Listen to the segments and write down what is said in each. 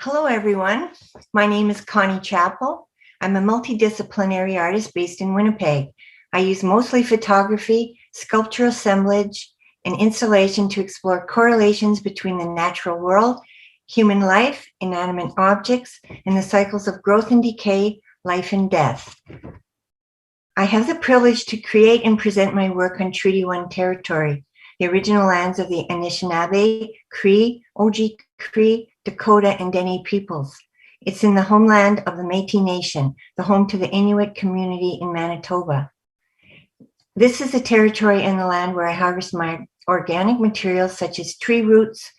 Hello, everyone. My name is Connie Chappel. I'm a multidisciplinary artist based in Winnipeg. I use mostly photography, sculptural assemblage, and installation to explore correlations between the natural world, human life, inanimate objects, and the cycles of growth and decay, life and death. I have the privilege to create and present my work on Treaty 1 territory, the original lands of the Anishinaabe, Cree, Oji-Cree, Dakota, and Dene peoples. It's in the homeland of the Métis Nation, the home to the Inuit community in Manitoba. This is the territory and the land where I harvest my organic materials such as tree roots,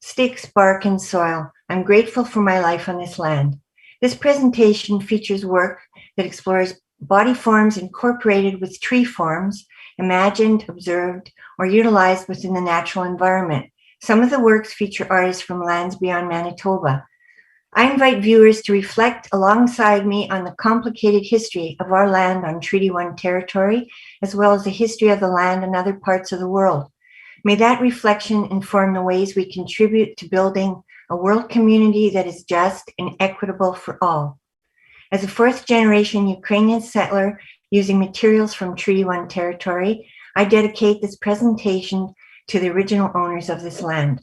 sticks, bark, and soil. I'm grateful for my life on this land. This presentation features work that explores body forms incorporated with tree forms, imagined, observed, or utilized within the natural environment. Some of the works feature artists from lands beyond Manitoba. I invite viewers to reflect alongside me on the complicated history of our land on Treaty 1 territory, as well as the history of the land in other parts of the world. May that reflection inform the ways we contribute to building a world community that is just and equitable for all. As a fourth-generation Ukrainian settler using materials from Treaty 1 territory, I dedicate this presentation to the original owners of this land.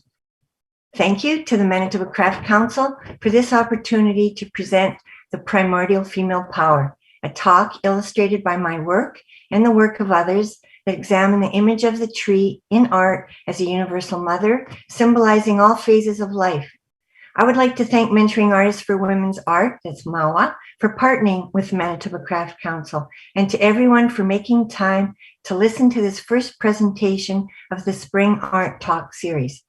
Thank you to the Manitoba Craft Council for this opportunity to present the Primordial Female Power, a talk illustrated by my work and the work of others that examine the image of the tree in art as a universal mother, symbolizing all phases of life. I would like to thank Mentoring Artists for Women's Art, that's MAWA, for partnering with the Manitoba Craft Council, and to everyone for making time to listen to this first presentation of the Spring Art Talk series.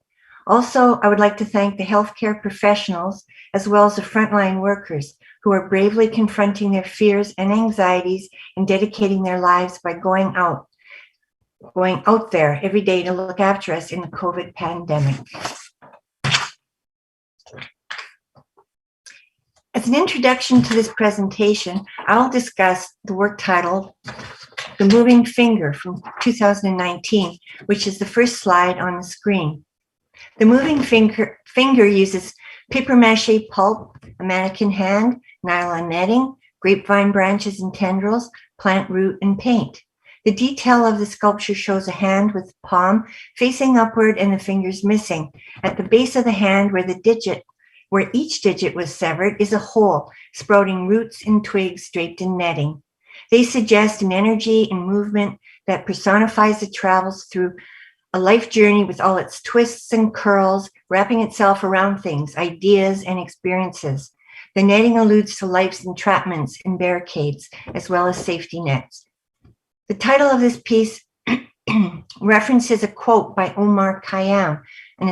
Also, I would like to thank the healthcare professionals as well as the frontline workers who are bravely confronting their fears and anxieties and dedicating their lives by going out there every day to look after us in the COVID pandemic. As an introduction to this presentation, I will discuss the work titled The Moving Finger from 2019, which is the first slide on the screen. The moving finger uses papier-mâché pulp, a mannequin hand, nylon netting, grapevine branches and tendrils, plant root, and paint. The detail of the sculpture shows a hand with the palm facing upward and the fingers missing. At the base of the hand where each digit was severed is a hole, sprouting roots and twigs draped in netting. They suggest an energy and movement that personifies the travels through a life journey with all its twists and curls, wrapping itself around things, ideas, and experiences. The netting alludes to life's entrapments and barricades, as well as safety nets. The title of this piece references a quote by Omar Khayyam, an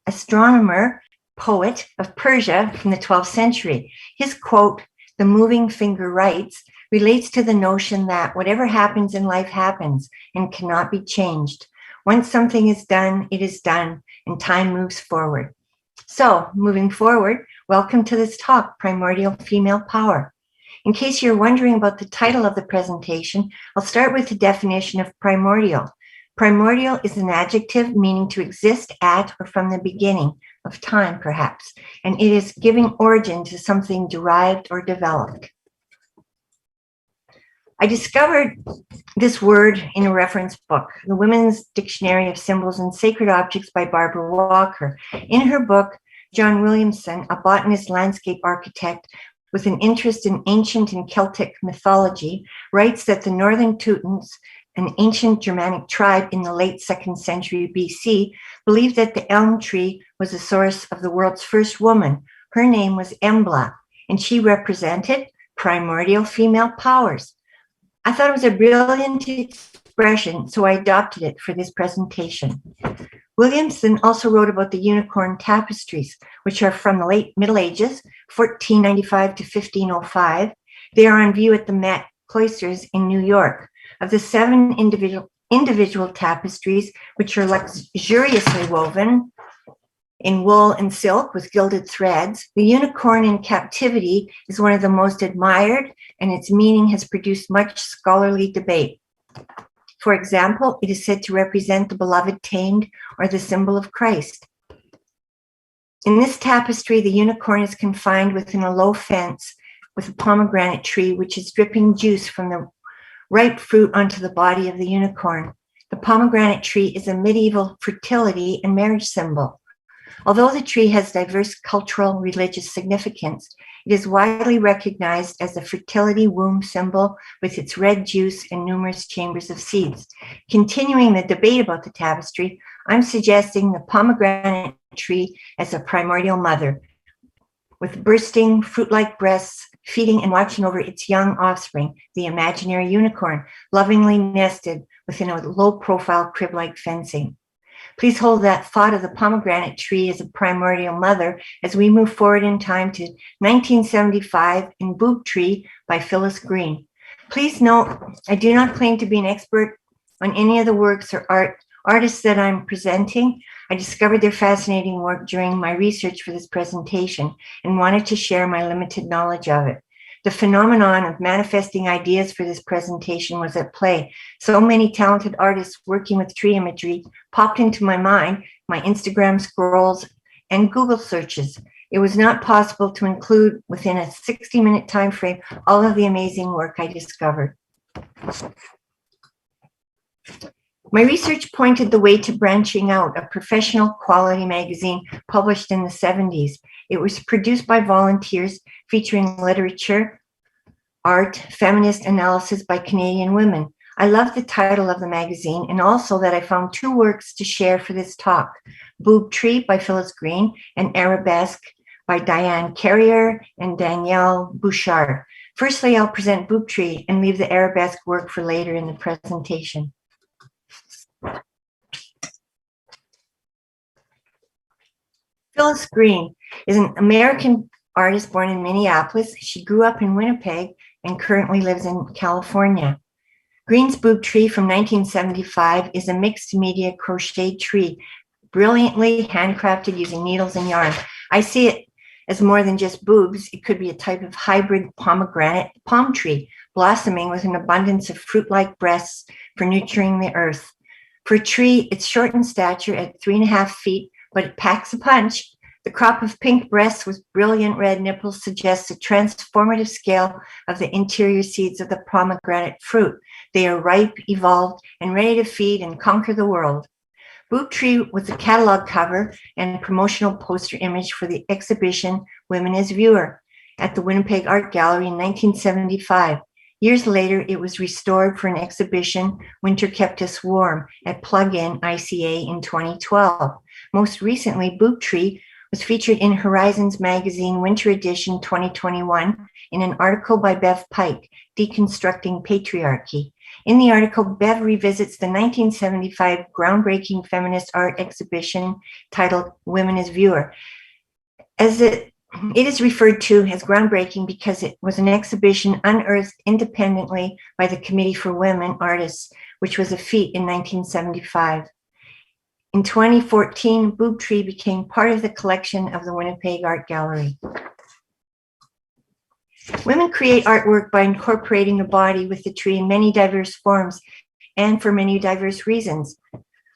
astronomer, poet of Persia from the 12th century. His quote, "The moving finger writes," relates to the notion that whatever happens in life happens and cannot be changed. Once something is done, it is done, and time moves forward. So, moving forward, welcome to this talk, Primordial Female Power. In case you're wondering about the title of the presentation, I'll start with the definition of primordial. Primordial is an adjective meaning to exist at or from the beginning of time, perhaps, and it is giving origin to something derived or developed. I discovered this word in a reference book, the Women's Dictionary of Symbols and Sacred Objects by Barbara Walker. In her book, John Williamson, a botanist landscape architect with an interest in ancient and Celtic mythology, writes that the Northern Teutons, an ancient Germanic tribe in the late 2nd century BC, believed that the elm tree was the source of the world's first woman. Her name was Embla, and she represented primordial female powers. I thought it was a brilliant expression, so I adopted it for this presentation. Williamson also wrote about the unicorn tapestries, which are from the late Middle Ages, 1495 to 1505. They are on view at the Met Cloisters in New York. Of the 7 individual tapestries, which are luxuriously woven in wool and silk with gilded threads, the unicorn in captivity is one of the most admired, and its meaning has produced much scholarly debate. For example, it is said to represent the beloved tamed or the symbol of Christ. In this tapestry, the unicorn is confined within a low fence with a pomegranate tree, which is dripping juice from the ripe fruit onto the body of the unicorn. The pomegranate tree is a medieval fertility and marriage symbol. Although the tree has diverse cultural, religious significance, it is widely recognized as a fertility womb symbol with its red juice and numerous chambers of seeds. Continuing the debate about the tapestry, I'm suggesting the pomegranate tree as a primordial mother, with bursting fruit-like breasts, feeding and watching over its young offspring, the imaginary unicorn, lovingly nested within a low-profile crib-like fencing. Please hold that thought of the pomegranate tree as a primordial mother as we move forward in time to 1975 in Boob Tree by Phyllis Green. Please note, I do not claim to be an expert on any of the works or artists that I'm presenting. I discovered their fascinating work during my research for this presentation and wanted to share my limited knowledge of it. The phenomenon of manifesting ideas for this presentation was at play. So many talented artists working with tree imagery popped into my mind, my Instagram scrolls, and Google searches. It was not possible to include within a 60-minute time frame all of the amazing work I discovered. My research pointed the way to Branching Out, a professional quality magazine published in the 70s. It was produced by volunteers featuring literature, art, feminist analysis by Canadian women. I love the title of the magazine and also that I found two works to share for this talk, Boob Tree by Phyllis Green and Arabesque by Diane Carrier and Danielle Bouchard. Firstly, I'll present Boob Tree and leave the Arabesque work for later in the presentation. Phyllis Green is an American artist born in Minneapolis. She grew up in Winnipeg and currently lives in California. Green's Boob Tree from 1975 is a mixed media crochet tree, brilliantly handcrafted using needles and yarn. I see it as more than just boobs. It could be a type of hybrid pomegranate palm tree, blossoming with an abundance of fruit-like breasts for nurturing the earth. For a tree, it's short in stature at 3.5 feet, but it packs a punch. The crop of pink breasts with brilliant red nipples suggests a transformative scale of the interior seeds of the pomegranate fruit. They are ripe, evolved, and ready to feed and conquer the world. Boob Tree was a catalog cover and promotional poster image for the exhibition Women as Viewer at the Winnipeg Art Gallery in 1975. Years later, it was restored for an exhibition, Winter Kept Us Warm, at Plug-in ICA in 2012. Most recently, Boob Tree was featured in Horizons Magazine Winter Edition 2021 in an article by Bev Pike, Deconstructing Patriarchy. In the article, Bev revisits the 1975 groundbreaking feminist art exhibition titled Women as Viewer. As it is referred to as groundbreaking because it was an exhibition unearthed independently by the Committee for Women Artists, which was a feat in 1975. In 2014, Boob Tree became part of the collection of the Winnipeg Art Gallery. Women create artwork by incorporating the body with the tree in many diverse forms and for many diverse reasons.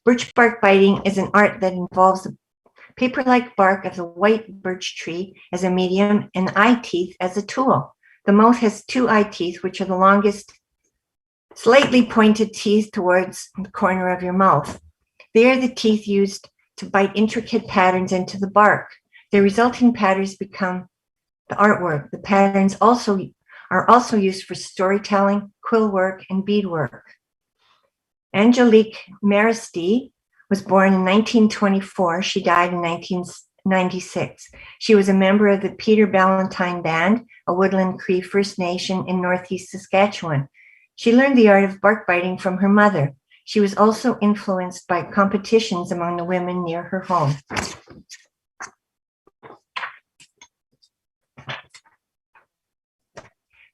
Birch bark biting is an art that involves the paper-like bark of the white birch tree as a medium and eye teeth as a tool. The mouth has 2 eye teeth, which are the longest, slightly pointed teeth towards the corner of your mouth. They are the teeth used to bite intricate patterns into the bark. The resulting patterns become the artwork. The patterns are also used for storytelling, quill work, and beadwork. Angelique Maristy was born in 1924. She died in 1996. She was a member of the Peter Ballantyne Band, a Woodland Cree First Nation in Northeast Saskatchewan. She learned the art of bark biting from her mother. She was also influenced by competitions among the women near her home.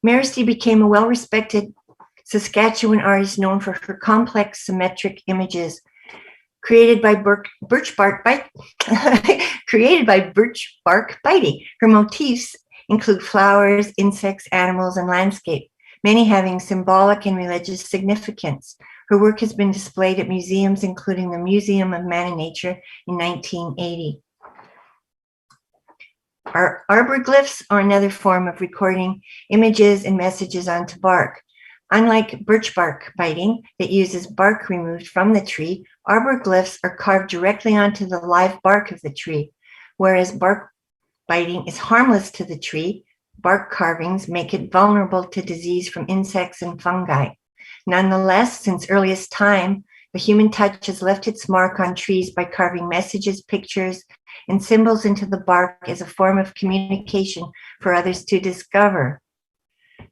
Maristy became a well-respected Saskatchewan artist known for her complex symmetric images created by birch bark biting. Her motifs include flowers, insects, animals, and landscape, many having symbolic and religious significance. Her work has been displayed at museums, including the Museum of Man and Nature in 1980. Arborglyphs are another form of recording images and messages onto bark. Unlike birch bark biting that uses bark removed from the tree, arborglyphs are carved directly onto the live bark of the tree. Whereas bark biting is harmless to the tree, bark carvings make it vulnerable to disease from insects and fungi. Nonetheless, since earliest time, the human touch has left its mark on trees by carving messages, pictures, and symbols into the bark as a form of communication for others to discover.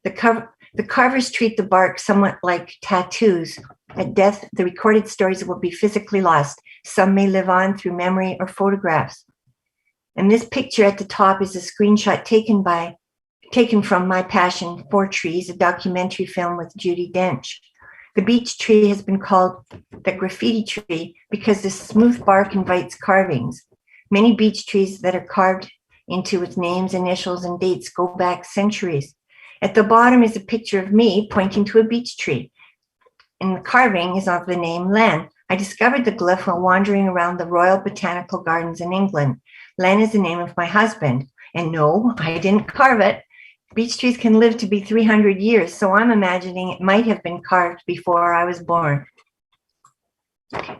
The carvers treat the bark somewhat like tattoos. At death, the recorded stories will be physically lost. Some may live on through memory or photographs. And this picture at the top is a screenshot taken from My Passion for Trees, a documentary film with Judi Dench. The beech tree has been called the graffiti tree because the smooth bark invites carvings. Many beech trees that are carved into with names, initials, and dates go back centuries. At the bottom is a picture of me pointing to a beech tree, and the carving is of the name Len. I discovered the glyph while wandering around the Royal Botanical Gardens in England. Len is the name of my husband, and no, I didn't carve it. Beech trees can live to be 300 years, so I'm imagining it might have been carved before I was born.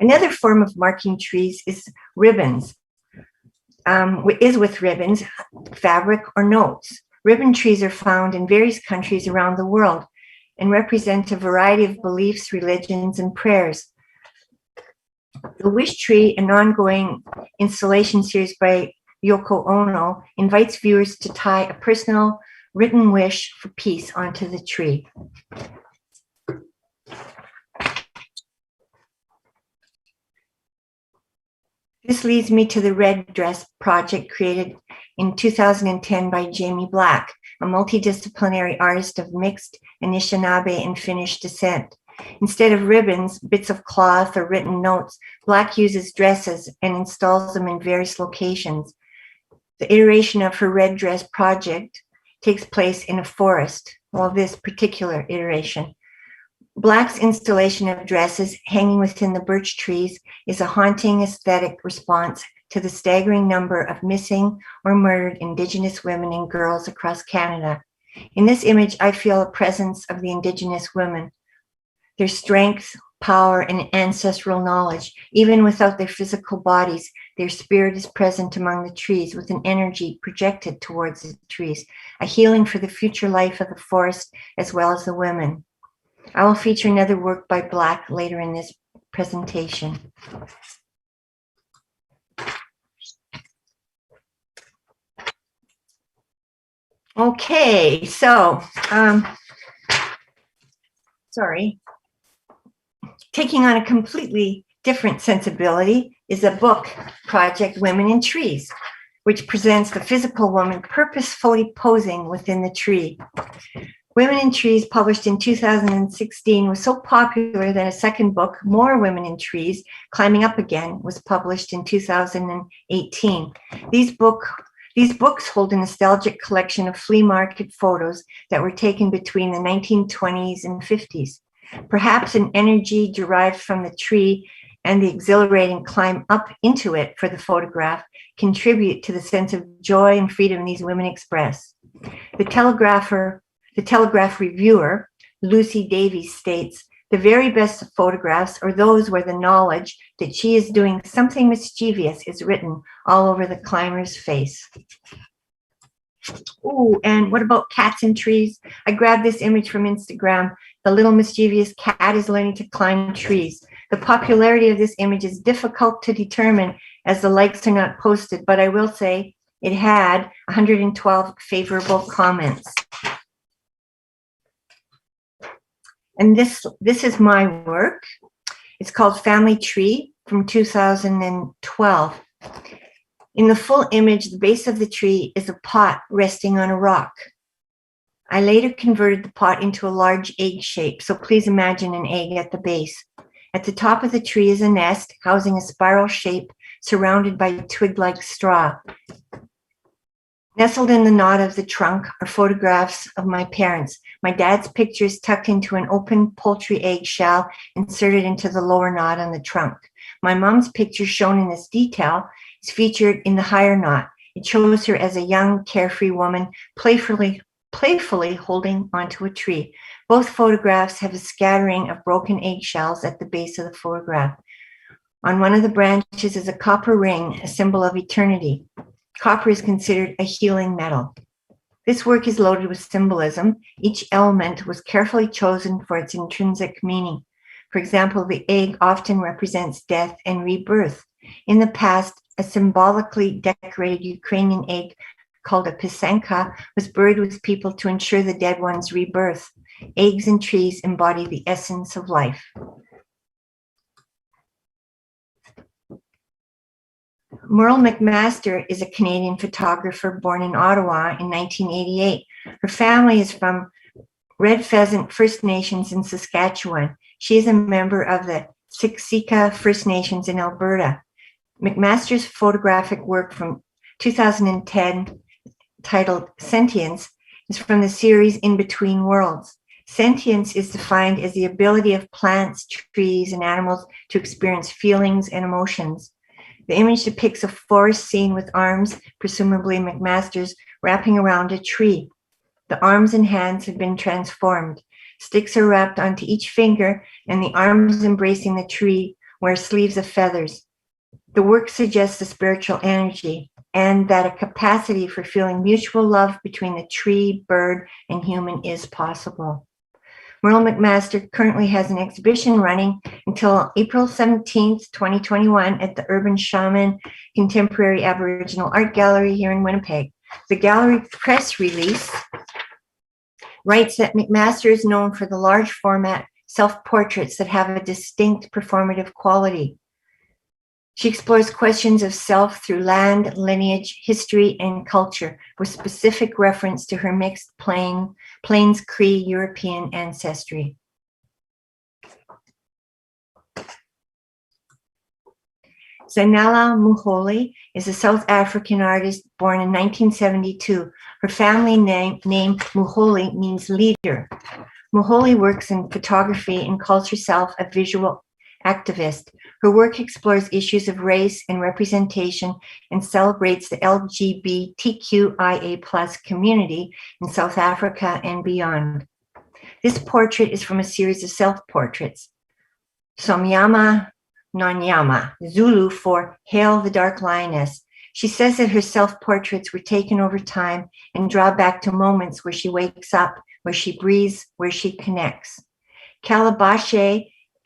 Another form of marking trees is ribbons, with ribbons, fabric, or notes. Ribbon trees are found in various countries around the world and represent a variety of beliefs, religions, and prayers. The Wish Tree, an ongoing installation series by Yoko Ono, invites viewers to tie a personal written wish for peace onto the tree. This leads me to the Red Dress project created in 2010 by Jamie Black, a multidisciplinary artist of mixed Anishinaabe and Finnish descent. Instead of ribbons, bits of cloth, or written notes, Black uses dresses and installs them in various locations. The iteration of her Red Dress project takes place in a forest, well, this particular iteration. Black's installation of dresses hanging within the birch trees is a haunting aesthetic response to the staggering number of missing or murdered Indigenous women and girls across Canada. In this image, I feel a presence of the Indigenous women, their strength, power, and ancestral knowledge. Even without their physical bodies, their spirit is present among the trees with an energy projected towards the trees, a healing for the future life of the forest as well as the women. I will feature another work by Black later in this presentation. Okay, so, taking on a completely different sensibility is a book project, Women in Trees, which presents the physical woman purposefully posing within the tree. Women in Trees, published in 2016, was so popular that a second book, More Women in Trees, Climbing Up Again, was published in 2018. These books hold a nostalgic collection of flea market photos that were taken between the 1920s and 50s. Perhaps an energy derived from the tree and the exhilarating climb up into it for the photograph contribute to the sense of joy and freedom these women express. The Telegraph reviewer, Lucy Davies, states, "The very best photographs are those where the knowledge that she is doing something mischievous is written all over the climber's face." Ooh, and what about cats in trees? I grabbed this image from Instagram. The little mischievous cat is learning to climb trees. The popularity of this image is difficult to determine as the likes are not posted, but I will say it had 112 favorable comments. And this is my work. It's called Family Tree from 2012. In the full image, the base of the tree is a pot resting on a rock. I later converted the pot into a large egg shape, so please imagine an egg at the base. At the top of the tree is a nest housing a spiral shape surrounded by twig-like straw. Nestled in the knot of the trunk are photographs of my parents. My dad's picture is tucked into an open poultry egg shell inserted into the lower knot on the trunk. My mom's picture, shown in this detail, is featured in the higher knot. It shows her as a young, carefree woman, playfully holding onto a tree. Both photographs have a scattering of broken eggshells at the base of the photograph. On one of the branches is a copper ring, a symbol of eternity. Copper is considered a healing metal. This work is loaded with symbolism. Each element was carefully chosen for its intrinsic meaning. For example, the egg often represents death and rebirth. In the past, a symbolically decorated Ukrainian egg called a pisanka was buried with people to ensure the dead one's rebirth. Eggs and trees embody the essence of life. Merle McMaster is a Canadian photographer born in Ottawa in 1988. Her family is from Red Pheasant First Nations in Saskatchewan. She is a member of the Siksika First Nations in Alberta. McMaster's photographic work from 2010, titled Sentience, is from the series In Between Worlds. Sentience is defined as the ability of plants, trees, and animals to experience feelings and emotions. The image depicts a forest scene with arms, presumably McMaster's, wrapping around a tree. The arms and hands have been transformed. Sticks are wrapped onto each finger, and the arms embracing the tree wear sleeves of feathers. The work suggests a spiritual energy and that a capacity for feeling mutual love between the tree, bird, and human is possible. Merle McMaster currently has an exhibition running until April 17th, 2021 at the Urban Shaman Contemporary Aboriginal Art Gallery here in Winnipeg. The gallery press release writes that McMaster is known for the large format self-portraits that have a distinct performative quality. She explores questions of self through land, lineage, history, and culture, with specific reference to her mixed Plains Cree European ancestry. Zanella Muholi is a South African artist born in 1972. Her family name Muholi means leader. Muholi works in photography and calls herself a visual activist. Her work explores issues of race and representation and celebrates the LGBTQIA+ community in South Africa and beyond. This portrait is from a series of self-portraits. Somnyama Nonyama, Zulu for Hail the Dark Lioness. She says that her self-portraits were taken over time and draw back to moments where she wakes up, where she breathes, where she connects. Calabash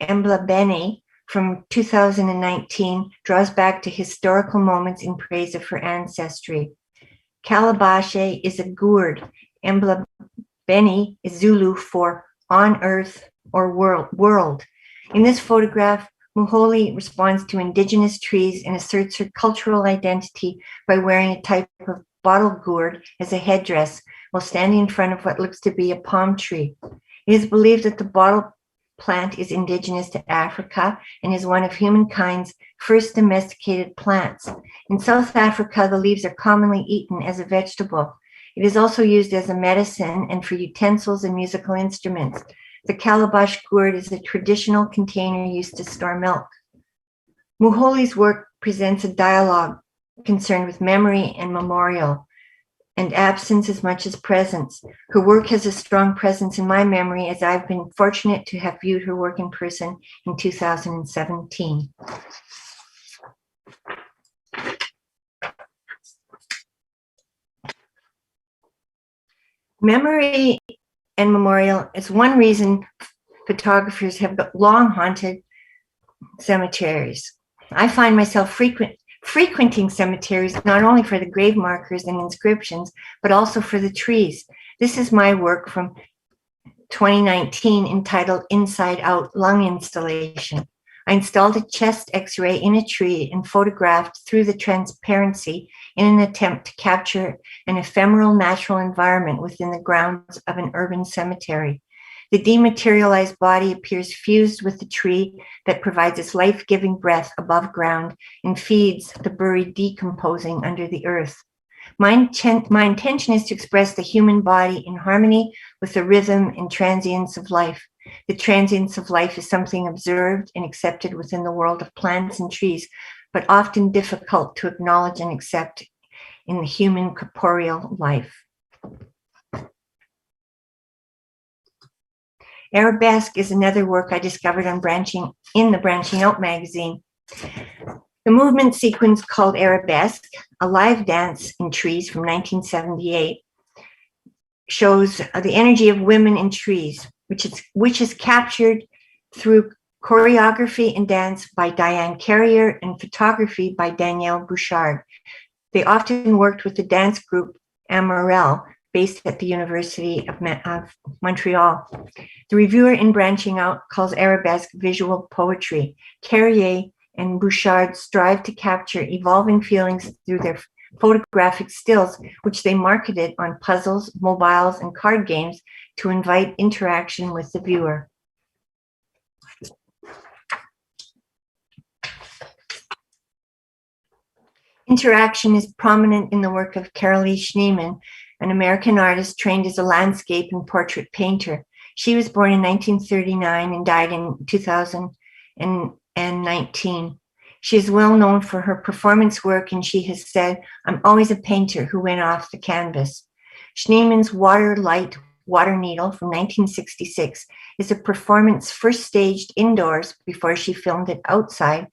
Emblabeni from 2019 draws back to historical moments in praise of her ancestry. Calabash is a gourd. Emblabeni is Zulu for on earth or world. In this photograph, Muholi responds to indigenous trees and asserts her cultural identity by wearing a type of bottle gourd as a headdress while standing in front of what looks to be a palm tree. It is believed that the bottle plant is indigenous to Africa and is one of humankind's first domesticated plants. In South Africa, the leaves are commonly eaten as a vegetable. It is also used as a medicine and for utensils and musical instruments. The calabash gourd is a traditional container used to store milk. Muholi's work presents a dialogue concerned with memory and memorial, and absence as much as presence. Her work has a strong presence in my memory, as I've been fortunate to have viewed her work in person in 2017. Memory and memorial is one reason photographers have long haunted cemeteries. I find myself frequenting cemeteries not only for the grave markers and inscriptions, but also for the trees. This is my work from 2019 entitled Inside Out Lung Installation. I installed a chest X-ray in a tree and photographed through the transparency in an attempt to capture an ephemeral natural environment within the grounds of an urban cemetery. The dematerialized body appears fused with the tree that provides its life-giving breath above ground and feeds the buried decomposing under the earth. My intention is to express the human body in harmony with the rhythm and transience of life. The transience of life is something observed and accepted within the world of plants and trees, but often difficult to acknowledge and accept in the human corporeal life. Arabesque is another work I discovered on in the Branching Out magazine. The movement sequence called Arabesque, a live dance in trees from 1978, shows the energy of women in trees, which is captured through choreography and dance by Diane Carrier and photography by Danielle Bouchard. They often worked with the dance group Amarel, based at the University of Montreal. The reviewer in Branching Out calls Arabesque visual poetry. Carrier and Bouchard strive to capture evolving feelings through their photographic stills, which they marketed on puzzles, mobiles, and card games to invite interaction with the viewer. Interaction is prominent in the work of Carolee Schneemann, an American artist trained as a landscape and portrait painter. She was born in 1939 and died in 2019. She is well known for her performance work, and she has said, "I'm always a painter who went off the canvas." Schneemann's Water Light Water Needle from 1966 is a performance first staged indoors before she filmed it outside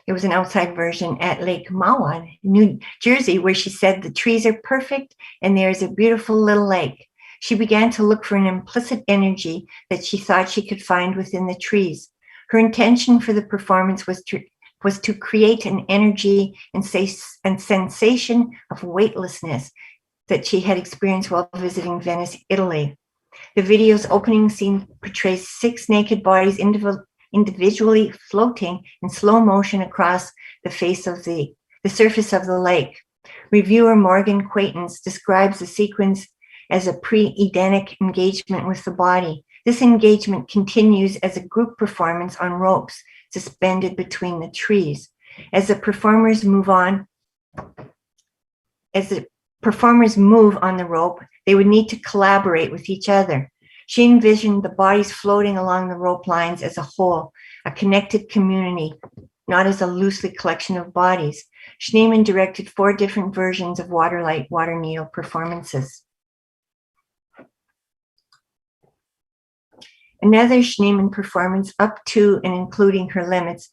It was an outside version at Lake Mawad, New Jersey, where she said the trees are perfect and there is a beautiful little lake. She began to look for an implicit energy that she thought she could find within the trees. Her intention for the performance was to create an energy and sensation of weightlessness that she had experienced while visiting Venice, Italy. The video's opening scene portrays 6 naked bodies individually floating in slow motion across the face of the surface of the lake. Reviewer Morgan Quaintance describes the sequence as a pre-Edenic engagement with the body. This engagement continues as a group performance on ropes suspended between the trees. As the performers move on the rope, they would need to collaborate with each other. She envisioned the bodies floating along the rope lines as a whole, a connected community, not as a loosely collection of bodies. Schneemann directed 4 different versions of Water Light, Water Needle performances. Another Schneemann performance, up to and including her limits,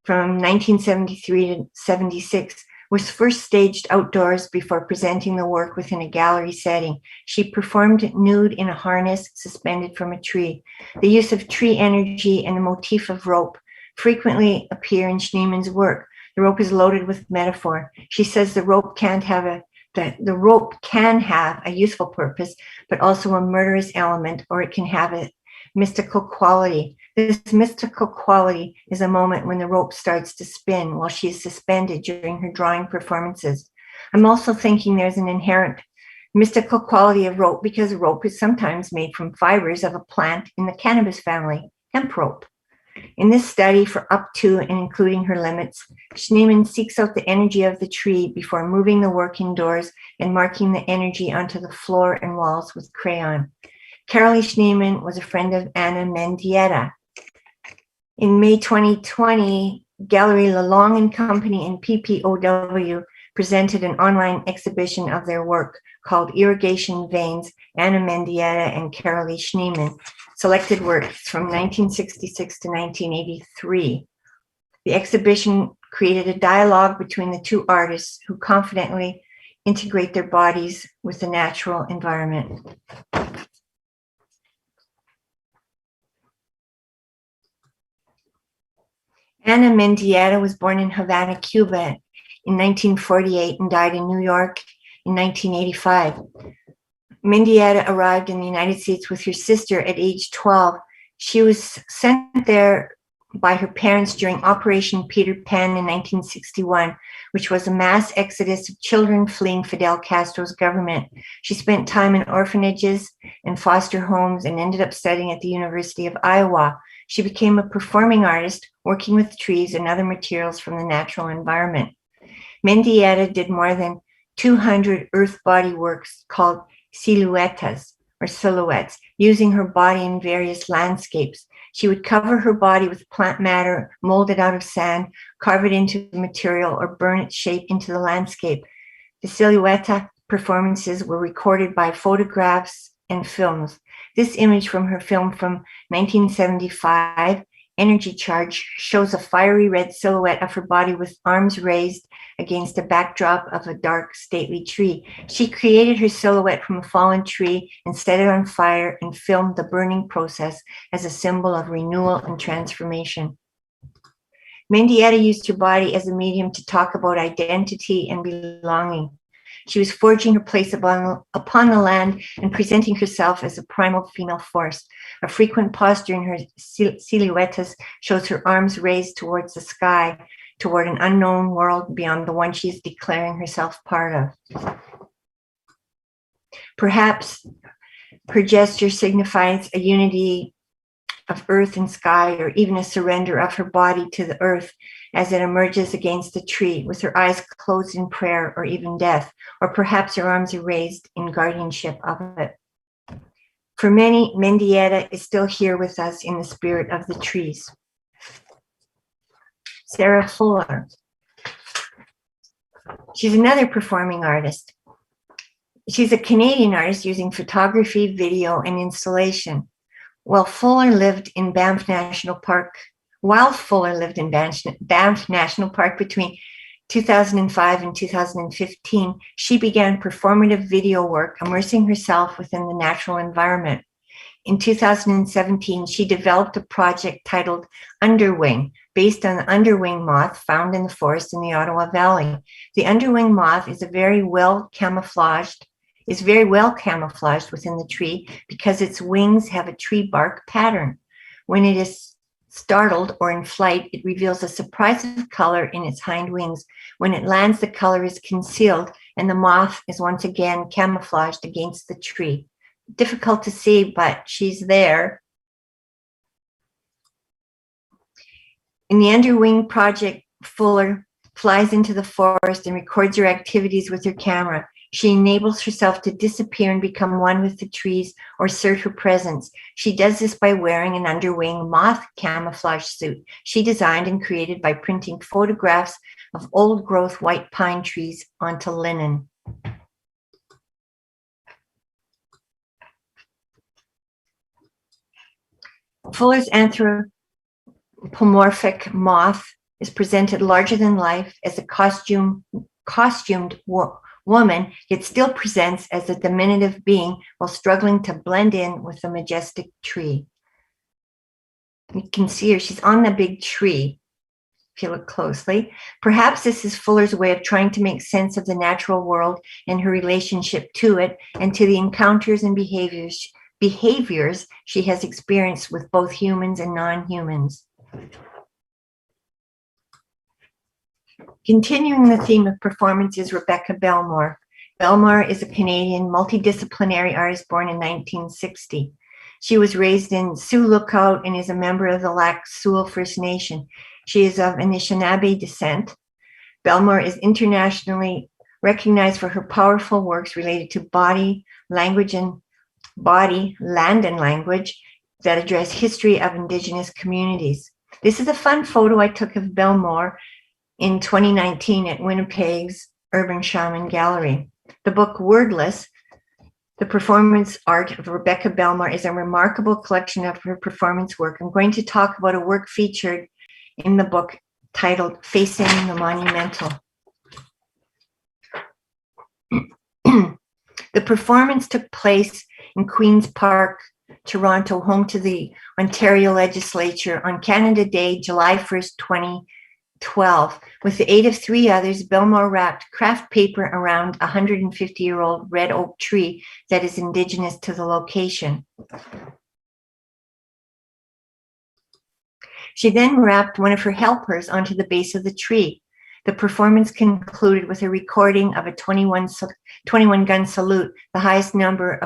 from 1973 to 76, was first staged outdoors before presenting the work within a gallery setting. She performed nude in a harness suspended from a tree. The use of tree energy and the motif of rope frequently appear in Schneemann's work. The rope is loaded with metaphor. She says the rope can have a useful purpose, but also a murderous element, or it can have a mystical quality. This mystical quality is a moment when the rope starts to spin while she is suspended during her drawing performances. I'm also thinking there's an inherent mystical quality of rope because rope is sometimes made from fibers of a plant in the cannabis family, hemp rope. In this study for up to and including her limits, Schneemann seeks out the energy of the tree before moving the work indoors and marking the energy onto the floor and walls with crayon. Carolee Schneemann was a friend of Anna Mendieta. In May 2020, Gallery Lalong and Company and PPOW presented an online exhibition of their work called Irrigation Veins, Anna Mendieta and Carolee Schneemann, selected works from 1966 to 1983. The exhibition created a dialogue between the 2 artists who confidently integrate their bodies with the natural environment. Anna Mendieta was born in Havana, Cuba in 1948 and died in New York in 1985. Mendieta arrived in the United States with her sister at age 12. She was sent there by her parents during Operation Peter Pan in 1961, which was a mass exodus of children fleeing Fidel Castro's government. She spent time in orphanages and foster homes and ended up studying at the University of Iowa. She became a performing artist, working with trees and other materials from the natural environment. Mendieta did more than 200 earth body works called silhouettes, using her body in various landscapes. She would cover her body with plant matter molded out of sand, carve it into material, or burn its shape into the landscape. The Silueta performances were recorded by photographs and films. This image from her film from 1975, Energy Charge, shows a fiery red silhouette of her body with arms raised against a backdrop of a dark, stately tree. She created her silhouette from a fallen tree and set it on fire and filmed the burning process as a symbol of renewal and transformation. Mendieta used her body as a medium to talk about identity and belonging. She was forging her place upon the land and presenting herself as a primal female force. A frequent posture in her silhouettes shows her arms raised towards the sky, toward an unknown world beyond the one she is declaring herself part of. Perhaps her gesture signifies a unity of earth and sky, or even a surrender of her body to the earth as it emerges against the tree, with her eyes closed in prayer or even death, or perhaps her arms are raised in guardianship of it. For many, Mendieta is still here with us in the spirit of the trees. Sarah Fuller. She's another performing artist. She's a Canadian artist using photography, video, and installation. While Fuller lived in Banff National Park between 2005 and 2015, she began performative video work, immersing herself within the natural environment. In 2017, she developed a project titled Underwing, based on the underwing moth found in the forest in the Ottawa Valley. The underwing moth is very well camouflaged within the tree because its wings have a tree bark pattern. When it is startled or in flight, it reveals a surprise of color in its hind wings. When it lands, the color is concealed and the moth is once again camouflaged against the tree. Difficult to see, but she's there. In the Underwing project, Fuller flies into the forest and records her activities with her camera. She enables herself to disappear and become one with the trees or assert her presence. She does this by wearing an underwing moth camouflage suit she designed and created by printing photographs of old growth white pine trees onto linen. Fuller's anthropomorphic moth is presented larger than life as a costumed woman, yet still presents as a diminutive being while struggling to blend in with the majestic tree. You can see her, she's on the big tree, if you look closely. Perhaps this is Fuller's way of trying to make sense of the natural world and her relationship to it and to the encounters and behaviors she has experienced with both humans and non-humans. Continuing the theme of performance is Rebecca Belmore. Belmore is a Canadian multidisciplinary artist born in 1960. She was raised in Sioux Lookout and is a member of the Lac Seul First Nation. She is of Anishinaabe descent. Belmore is internationally recognized for her powerful works related to body, land, and language that address history of Indigenous communities. This is a fun photo I took of Belmore in 2019 at Winnipeg's Urban Shaman Gallery. The book Wordless, The Performance Art of Rebecca Belmore, is a remarkable collection of her performance work. I'm going to talk about a work featured in the book titled Facing the Monumental. The performance took place in Queen's Park, Toronto, home to the Ontario Legislature, on Canada Day, July 1st, 2012. With the aid of 3 others, Belmore wrapped craft paper around a 150-year-old red oak tree that is indigenous to the location. She then wrapped one of her helpers onto the base of the tree. The performance concluded with a recording of a 21-gun salute, the highest number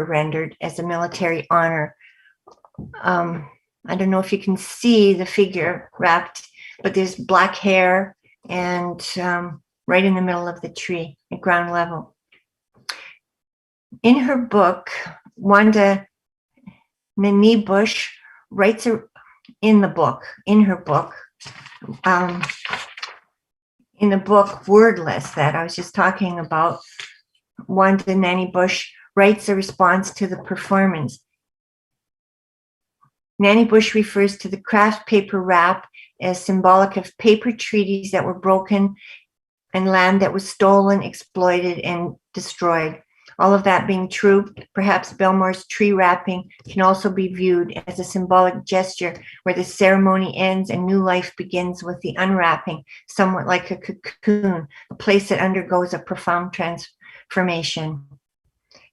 rendered as a military honor. I don't know if you can see the figure wrapped, but there's black hair and right in the middle of the tree at ground level. In her book, Wangechi Nani Bush writes in her book, in the book Wordless that I was just talking about, Wanda Nanny Bush writes a response to the performance. Nanny Bush refers to the craft paper wrap as symbolic of paper treaties that were broken and land that was stolen, exploited, and destroyed. All of that being true, perhaps Belmore's tree wrapping can also be viewed as a symbolic gesture where the ceremony ends and new life begins with the unwrapping, somewhat like a cocoon, a place that undergoes a profound transformation.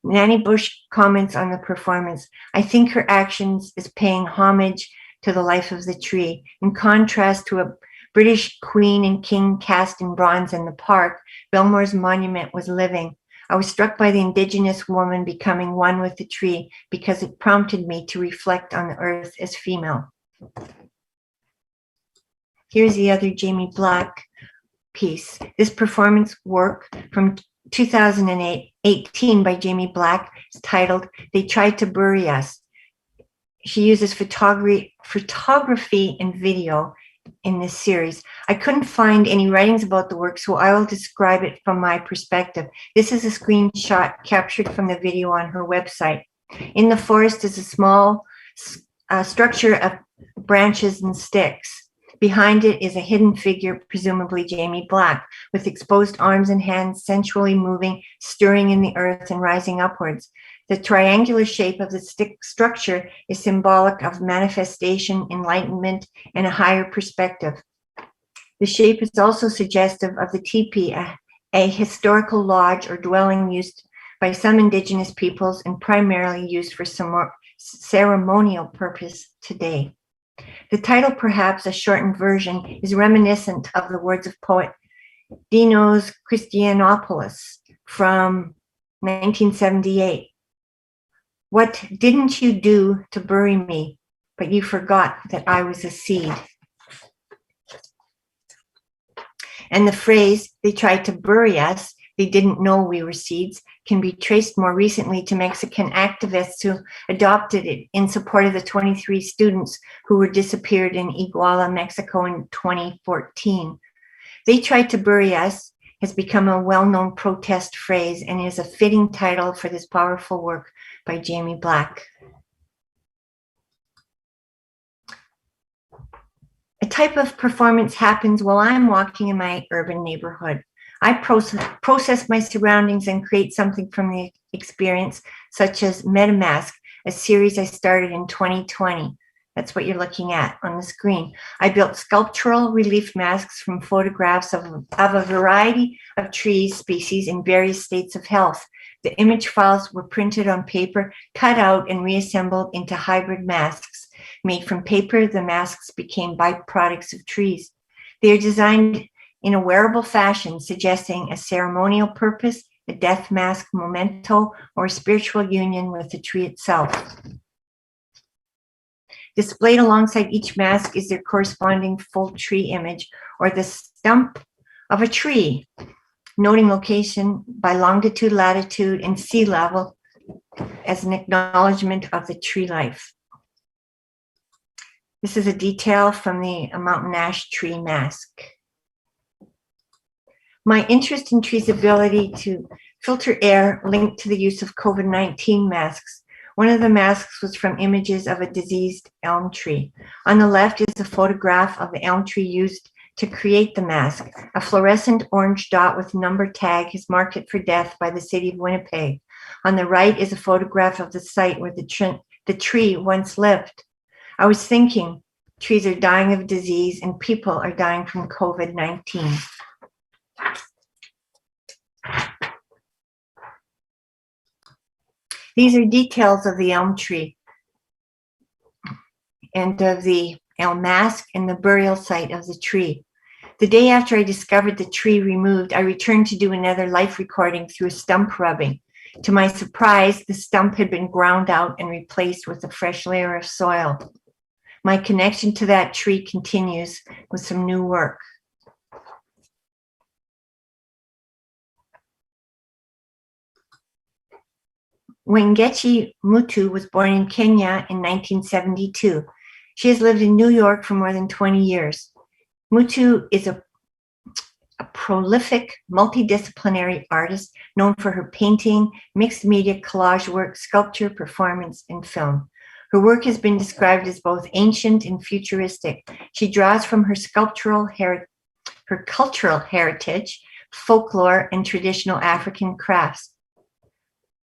Nanny Bush comments on the performance. I think her actions is paying homage to the life of the tree. In contrast to a British queen and king cast in bronze in the park, Belmore's monument was living. I was struck by the indigenous woman becoming one with the tree because it prompted me to reflect on the earth as female. Here's the other Jamie Black piece. This performance work from 2018 by Jamie Black is titled, They Tried to Bury Us. She uses photography and video in this series. I couldn't find any writings about the work, so I will describe it from my perspective. This is a screenshot captured from the video on her website. In the forest is a small structure of branches and sticks. Behind it is a hidden figure, presumably Jamie Black, with exposed arms and hands sensually moving, stirring in the earth and rising upwards. The triangular shape of the stick structure is symbolic of manifestation, enlightenment, and a higher perspective. The shape is also suggestive of the teepee, a historical lodge or dwelling used by some indigenous peoples and primarily used for ceremonial purpose today. The title, perhaps a shortened version, is reminiscent of the words of poet Dinos Christianopoulos from 1978. What didn't you do to bury me, but you forgot that I was a seed? And the phrase, they tried to bury us, they didn't know we were seeds, can be traced more recently to Mexican activists who adopted it in support of the 23 students who were disappeared in Iguala, Mexico in 2014. They tried to bury us has become a well-known protest phrase and is a fitting title for this powerful work by Jamie Black. A type of performance happens while I'm walking in my urban neighborhood. I process my surroundings and create something from the experience, such as Metamask, a series I started in 2020. That's what you're looking at on the screen. I built sculptural relief masks from photographs of a variety of tree species in various states of health. The image files were printed on paper, cut out, and reassembled into hybrid masks. Made from paper, the masks became byproducts of trees. They are designed in a wearable fashion, suggesting a ceremonial purpose, a death mask memento, or a spiritual union with the tree itself. Displayed alongside each mask is their corresponding full tree image, or the stump of a tree, noting location by longitude, latitude, and sea level as an acknowledgement of the tree life. This is a detail from the mountain ash tree mask. My interest in trees' ability to filter air linked to the use of COVID-19 masks. One of the masks was from images of a diseased elm tree. On the left is a photograph of the elm tree used to create the mask. A fluorescent orange dot with number tag has marked it for death by the city of Winnipeg. On the right is a photograph of the site where the tree once lived. I was thinking, trees are dying of disease and people are dying from COVID-19. These are details of the elm tree and of the elm mask and the burial site of the tree. The day after I discovered the tree removed, I returned to do another life recording through a stump rubbing. To my surprise, the stump had been ground out and replaced with a fresh layer of soil. My connection to that tree continues with some new work. Wangechi Mutu was born in Kenya in 1972. She has lived in New York for more than 20 years. Mutu is a prolific, multidisciplinary artist known for her painting, mixed media collage work, sculpture, performance, and film. Her work has been described as both ancient and futuristic. She draws from her cultural heritage, folklore, and traditional African crafts.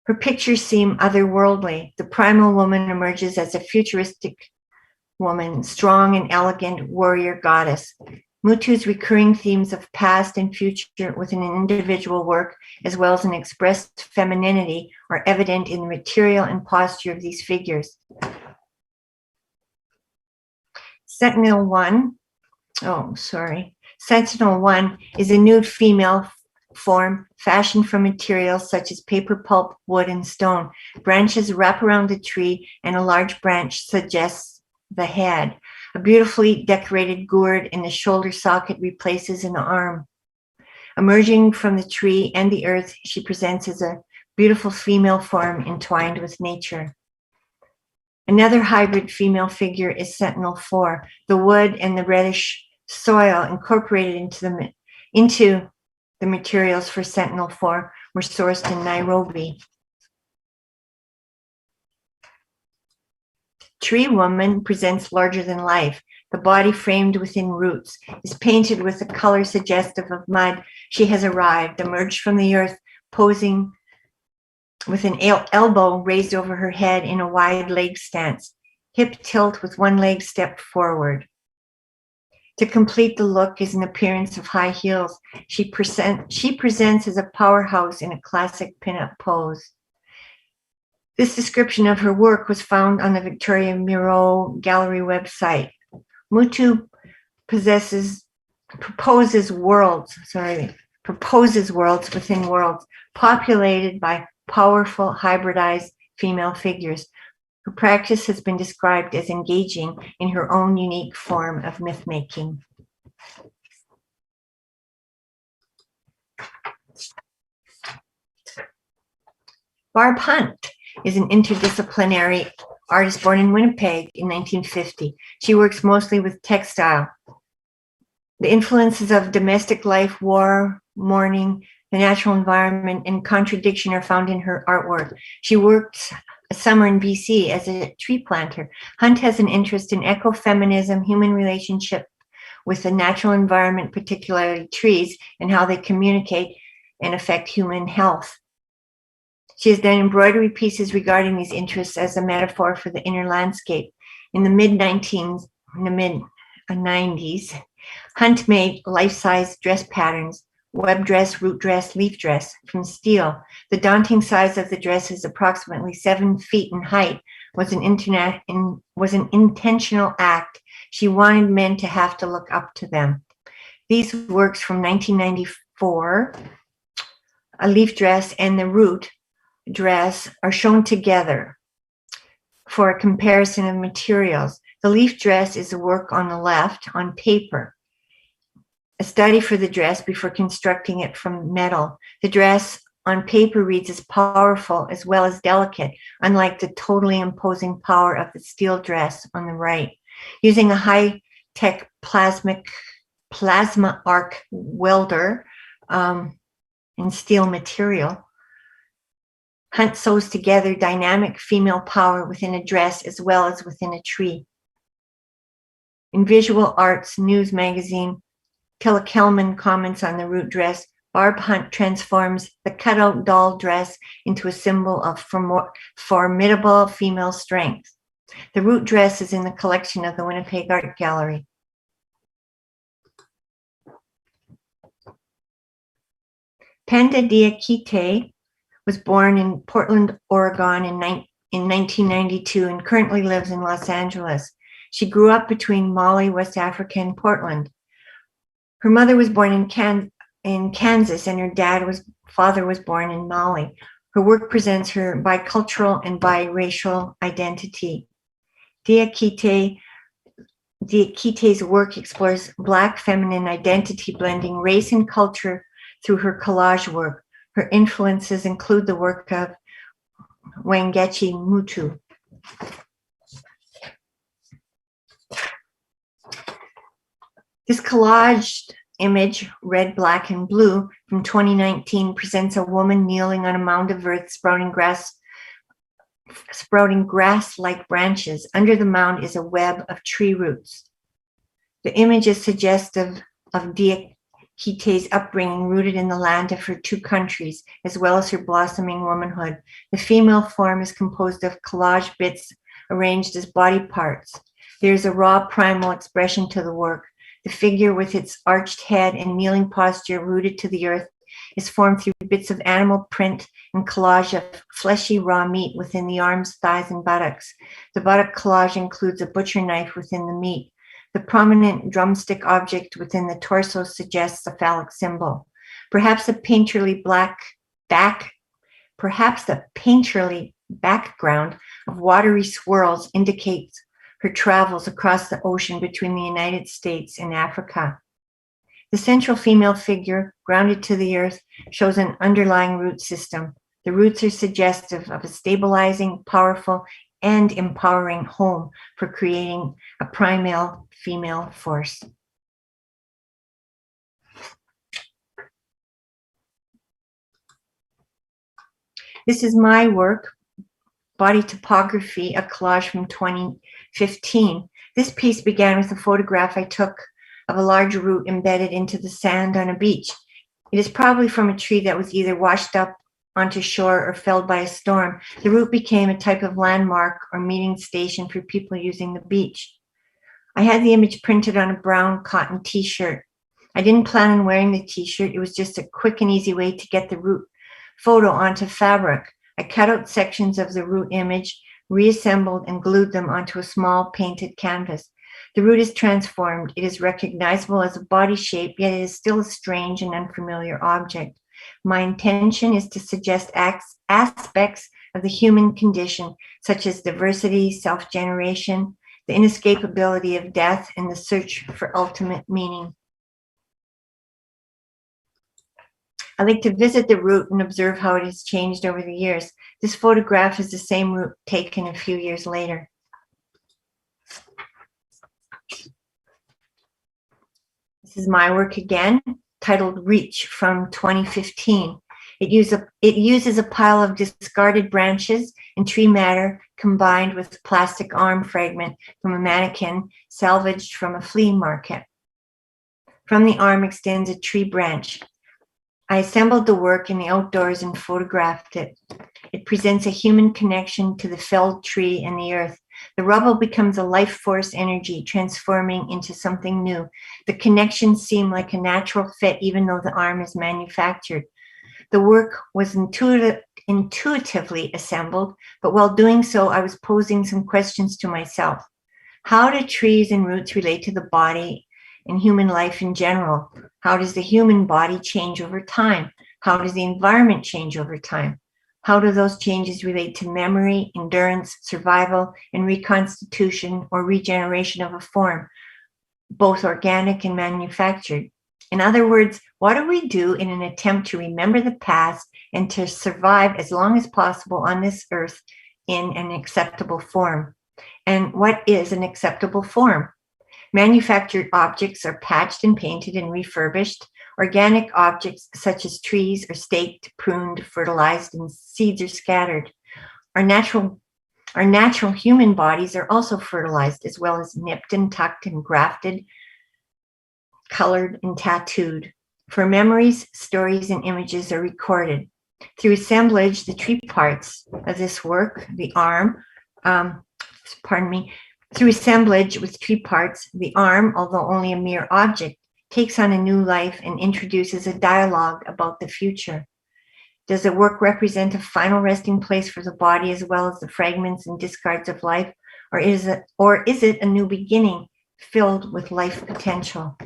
Her pictures seem otherworldly. The primal woman emerges as a futuristic woman, strong and elegant warrior goddess. Mutu's recurring themes of past and future within an individual work, as well as an expressed femininity, are evident in the material and posture of these figures. Sentinel 1 is a nude female form fashioned from materials such as paper pulp, wood, and stone. Branches wrap around the tree, and a large branch suggests the head. A beautifully decorated gourd in the shoulder socket replaces an arm. Emerging from the tree and the earth, she presents as a beautiful female form entwined with nature. Another hybrid female figure is Sentinel 4. The wood and the reddish soil incorporated into the materials for Sentinel 4 were sourced in Nairobi. Tree Woman presents larger than life. The body framed within roots is painted with a color suggestive of mud. She has arrived, emerged from the earth, posing with an elbow raised over her head in a wide leg stance, hip tilt with one leg stepped forward. To complete the look is an appearance of high heels. She presents as a powerhouse in a classic pinup pose. This description of her work was found on the Victoria Miro Gallery website. Mutu proposes worlds within worlds, populated by powerful hybridized female figures. Her practice has been described as engaging in her own unique form of myth-making. Barb Hunt is an interdisciplinary artist born in Winnipeg in 1950. She works mostly with textile. The influences of domestic life, war, mourning, the natural environment, and contradiction are found in her artwork. She works a summer in BC as a tree planter. Hunt has an interest in ecofeminism, human relationship with the natural environment, particularly trees, and how they communicate and affect human health. She has done embroidery pieces regarding these interests as a metaphor for the inner landscape. In the mid-90s, Hunt made life-size dress patterns, web dress, root dress, leaf dress from steel. The daunting size of the dress is approximately 7 feet in height, was an intentional act. She wanted men to have to look up to them. These works from 1994, a leaf dress and the root dress, are shown together for a comparison of materials. The leaf dress is a work on the left on paper, a study for the dress before constructing it from metal. The dress on paper reads as powerful as well as delicate, unlike the totally imposing power of the steel dress on the right. Using a high-tech plasma arc welder in steel material, Hunt sews together dynamic female power within a dress as well as within a tree. In Visual Arts News magazine, Tilla Kelman comments on the root dress. Barb Hunt transforms the cutout doll dress into a symbol of formidable female strength. The root dress is in the collection of the Winnipeg Art Gallery. Panda Dia Kitay was born in Portland, Oregon in 1992 and currently lives in Los Angeles. She grew up between Mali, West Africa, and Portland. Her mother was born in Kansas, and her father was born in Mali. Her work presents her bicultural and biracial identity. Dia Kitay's work explores Black feminine identity, blending race and culture through her collage work. Her influences include the work of Wangechi Mutu. This collaged image, red, black, and blue, from 2019, presents a woman kneeling on a mound of earth sprouting grass-like branches. Under the mound is a web of tree roots. The image is suggestive of Dia Kitay's upbringing, rooted in the land of her two countries, as well as her blossoming womanhood. The female form is composed of collage bits arranged as body parts. There is a raw primal expression to the work. The figure, with its arched head and kneeling posture rooted to the earth, is formed through bits of animal print and collage of fleshy raw meat within the arms, thighs, and buttocks. The buttock collage includes a butcher knife within the meat. The prominent drumstick object within the torso suggests a phallic symbol. Perhaps the painterly background of watery swirls indicates her travels across the ocean between the United States and Africa. The central female figure, grounded to the earth, shows an underlying root system. The roots are suggestive of a stabilizing, powerful, and empowering home for creating a primal female force. This is my work, Body Topography, a collage from 2015. This piece began with a photograph I took of a large root embedded into the sand on a beach. It is probably from a tree that was either washed up onto shore or felled by a storm. The root became a type of landmark or meeting station for people using the beach. I had the image printed on a brown cotton t-shirt. I didn't plan on wearing the t-shirt. It was just a quick and easy way to get the root photo onto fabric. I cut out sections of the root image, reassembled and glued them onto a small painted canvas. The root is transformed. It is recognizable as a body shape, yet it is still a strange and unfamiliar object. My intention is to suggest aspects of the human condition, such as diversity, self-generation, the inescapability of death, and the search for ultimate meaning. I like to visit the root and observe how it has changed over the years. This photograph is the same root taken a few years later. This is my work again, titled Reach, from 2015. It uses a pile of discarded branches and tree matter combined with a plastic arm fragment from a mannequin salvaged from a flea market. From the arm extends a tree branch. I assembled the work in the outdoors and photographed it. It presents a human connection to the felled tree and the earth. The rubble becomes a life force energy, transforming into something new. The connections seem like a natural fit, even though the arm is manufactured. The work was intuitively assembled, but while doing so, I was posing some questions to myself. How do trees and roots relate to the body and human life in general? How does the human body change over time? How does the environment change over time? How do those changes relate to memory, endurance, survival, and reconstitution or regeneration of a form, both organic and manufactured? In other words, what do we do in an attempt to remember the past and to survive as long as possible on this earth in an acceptable form? And what is an acceptable form? Manufactured objects are patched and painted and refurbished. Organic objects such as trees are staked, pruned, fertilized, and seeds are scattered. Our natural human bodies are also fertilized, as well as nipped and tucked and grafted, colored and tattooed. For memories, stories, and images are recorded. Through assemblage, the tree parts of this work, the arm, through assemblage with tree parts, the arm, although only a mere object, takes on a new life and introduces a dialogue about the future. Does the work represent a final resting place for the body as well as the fragments and discards of life, or is it a new beginning filled with life potential?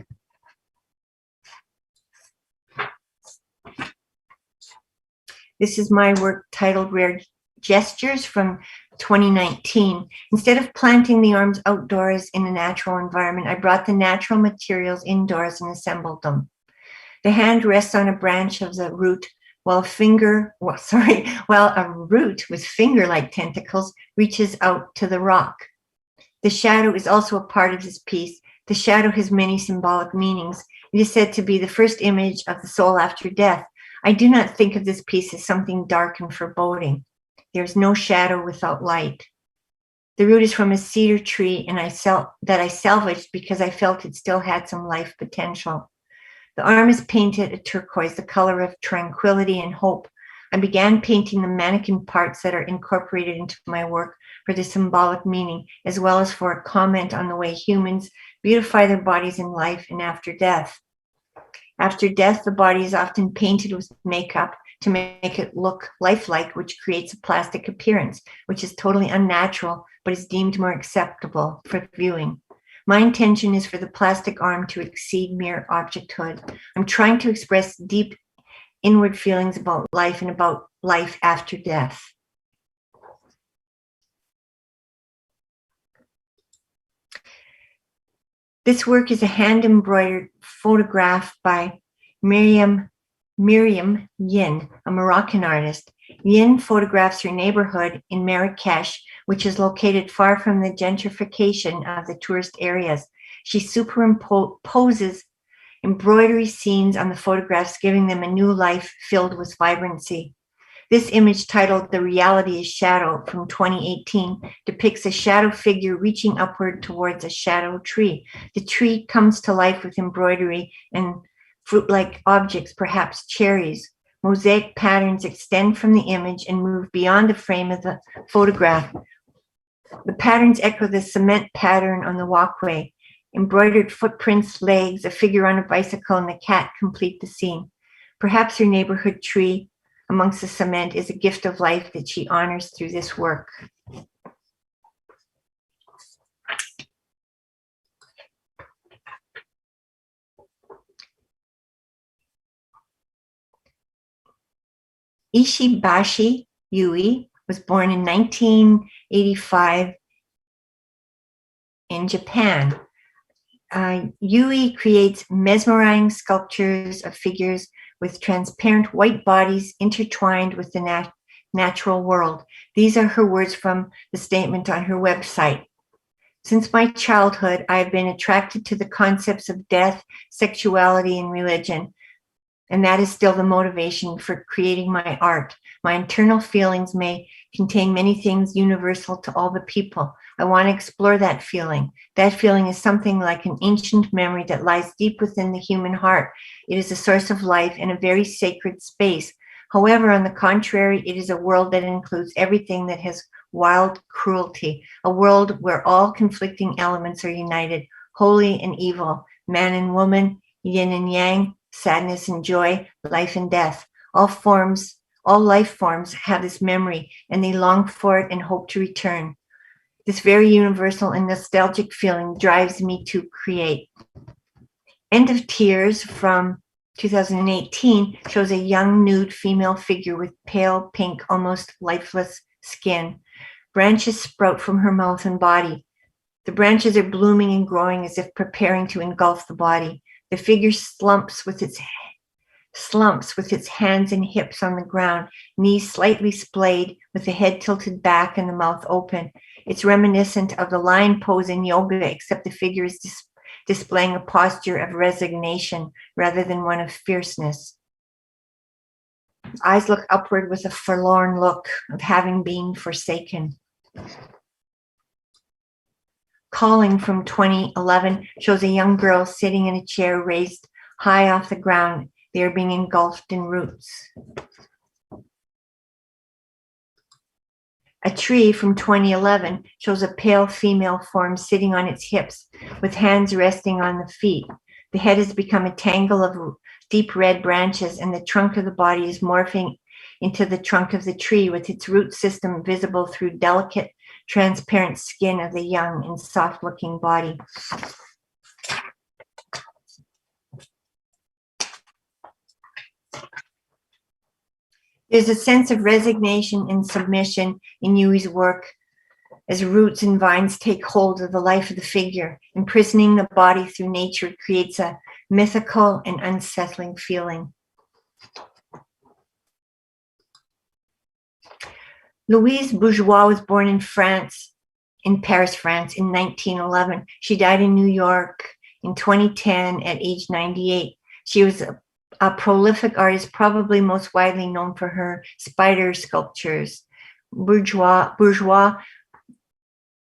This is my work titled Rare Gestures from 2019. Instead of planting the arms outdoors in a natural environment, I brought the natural materials indoors and assembled them. The hand rests on a branch of the root while while a root with finger-like tentacles reaches out to the rock. The shadow is also a part of this piece. The shadow has many symbolic meanings. It is said to be the first image of the soul after death. I do not think of this piece as something dark and foreboding. There is no shadow without light. The root is from a cedar tree and I salvaged because I felt it still had some life potential. The arm is painted a turquoise, the color of tranquility and hope. I began painting the mannequin parts that are incorporated into my work for the symbolic meaning, as well as for a comment on the way humans beautify their bodies in life and after death. After death, the body is often painted with makeup to make it look lifelike, which creates a plastic appearance, which is totally unnatural, but is deemed more acceptable for viewing. My intention is for the plastic arm to exceed mere objecthood. I'm trying to express deep inward feelings about life and about life after death. This work is a hand-embroidered photograph by Miriam Yin, a Moroccan artist. Yin photographs her neighborhood in Marrakesh, which is located far from the gentrification of the tourist areas. She superimposes embroidery scenes on the photographs, giving them a new life filled with vibrancy. This image, titled The Reality is Shadow from 2018, depicts a shadow figure reaching upward towards a shadow tree. The tree comes to life with embroidery and fruit-like objects, perhaps cherries. Mosaic patterns extend from the image and move beyond the frame of the photograph. The patterns echo the cement pattern on the walkway. Embroidered footprints, legs, a figure on a bicycle, and the cat complete the scene. Perhaps her neighborhood tree amongst the cement is a gift of life that she honors through this work. Ishibashi Yui was born in 1985 in Japan. Yui creates mesmerizing sculptures of figures with transparent white bodies intertwined with the natural world. These are her words from the statement on her website. Since my childhood, I have been attracted to the concepts of death, sexuality, and religion, and that is still the motivation for creating my art. My internal feelings may contain many things universal to all the people. I want to explore that feeling. That feeling is something like an ancient memory that lies deep within the human heart. It is a source of life and a very sacred space. However, on the contrary, it is a world that includes everything that has wild cruelty, a world where all conflicting elements are united, holy and evil, man and woman, yin and yang, sadness and joy, life and death. All life forms have this memory, and they long for it and hope to return. This very universal and nostalgic feeling drives me to create. End of Tears from 2018 shows a young nude female figure with pale pink, almost lifeless skin. Branches sprout from her mouth and body. The branches are blooming and growing as if preparing to engulf the body. The figure slumps with its hands and hips on the ground, knees slightly splayed, with the head tilted back and the mouth open. It's reminiscent of the lion pose in yoga, except the figure is displaying a posture of resignation rather than one of fierceness. His eyes look upward with a forlorn look of having been forsaken. Calling from 2011 shows a young girl sitting in a chair raised high off the ground. They are being engulfed in roots. A Tree from 2011 shows a pale female form sitting on its hips with hands resting on the feet. The head has become a tangle of deep red branches, and the trunk of the body is morphing into the trunk of the tree, with its root system visible through delicate, transparent skin of the young and soft-looking body. There's a sense of resignation and submission in Yui's work as roots and vines take hold of the life of the figure. Imprisoning the body through nature creates a mythical and unsettling feeling. Louise Bourgeois was born in France, in Paris, France, in 1911. She died in New York in 2010 at age 98. She was a prolific artist, probably most widely known for her spider sculptures. Bourgeois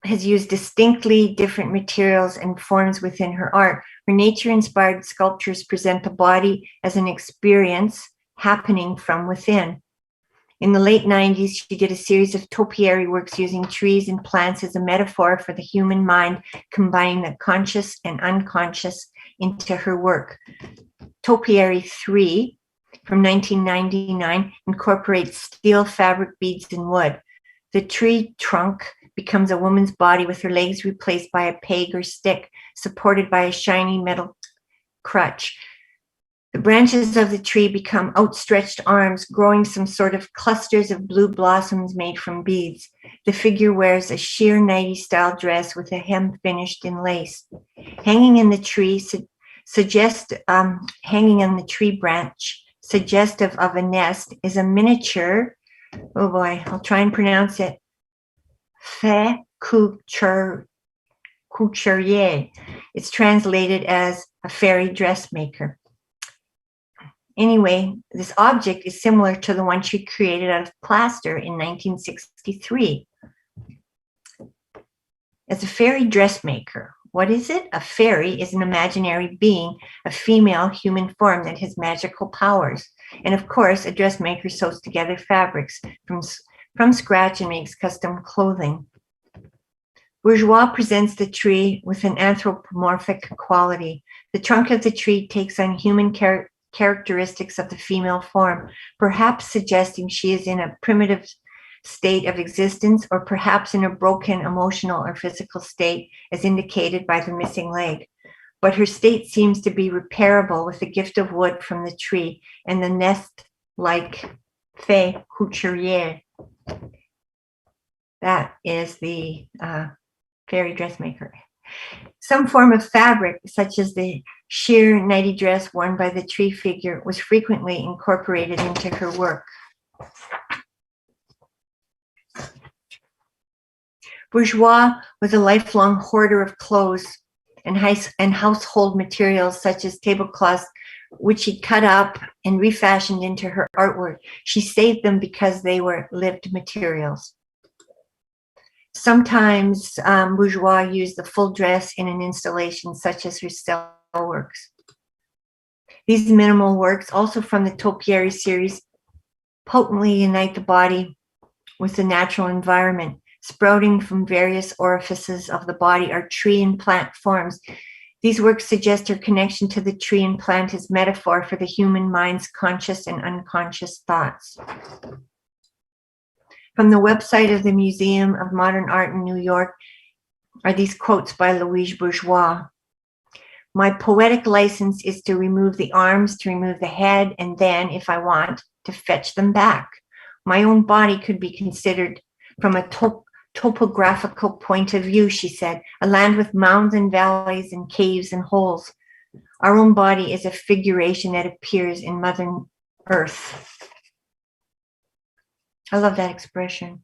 has used distinctly different materials and forms within her art. Her nature-inspired sculptures present the body as an experience happening from within. In the late 90s, she did a series of topiary works using trees and plants as a metaphor for the human mind, combining the conscious and unconscious into her work. Topiary 3 from 1999 incorporates steel, fabric, beads, and wood. The tree trunk becomes a woman's body with her legs replaced by a peg or stick, supported by a shiny metal crutch. The branches of the tree become outstretched arms, growing some sort of clusters of blue blossoms made from beads. The figure wears a sheer nighty-style dress with a hem finished in lace. Hanging in the tree hanging on the tree branch, suggestive of a nest, is a miniature, oh boy, I'll try and pronounce it, fée couturier. It's translated as a fairy dressmaker. Anyway, this object is similar to the one she created out of plaster in 1963. As a fairy dressmaker, what is it? A fairy is an imaginary being, a female human form that has magical powers. And of course, a dressmaker sews together fabrics from scratch and makes custom clothing. Bourgeois presents the tree with an anthropomorphic quality. The trunk of the tree takes on human characteristics of the female form, perhaps suggesting she is in a primitive state of existence, or perhaps in a broken emotional or physical state, as indicated by the missing leg. But her state seems to be repairable with the gift of wood from the tree and the nest-like fée couturier. That is the fairy dressmaker. Some form of fabric, such as the sheer nighty dress worn by the tree figure, was frequently incorporated into her work. Bourgeois was a lifelong hoarder of clothes and household materials such as tablecloths, which she cut up and refashioned into her artwork. She saved them because they were lived materials. Sometimes Bourgeois used the full dress in an installation, such as her cell works. These minimal works, also from the topiary series, potently unite the body with the natural environment. Sprouting from various orifices of the body are tree and plant forms. These works suggest her connection to the tree and plant as metaphor for the human mind's conscious and unconscious thoughts. From the website of the Museum of Modern Art in New York are these quotes by Louise Bourgeois. My poetic license is to remove the arms, to remove the head, and then, if I want, to fetch them back. My own body could be considered from a topographical point of view, she said, a land with mounds and valleys and caves and holes. Our own body is a figuration that appears in Mother Earth. I love that expression.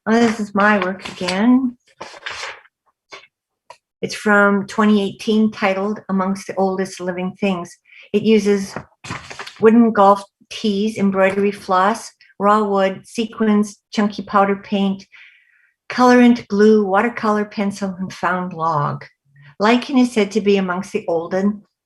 Oh, this is my work again. It's from 2018, titled Amongst the Oldest Living Things. It uses wooden golf tees, embroidery floss, raw wood, sequins, chunky powder paint, colorant glue, watercolor pencil, and found log. Lichen is said to be amongst the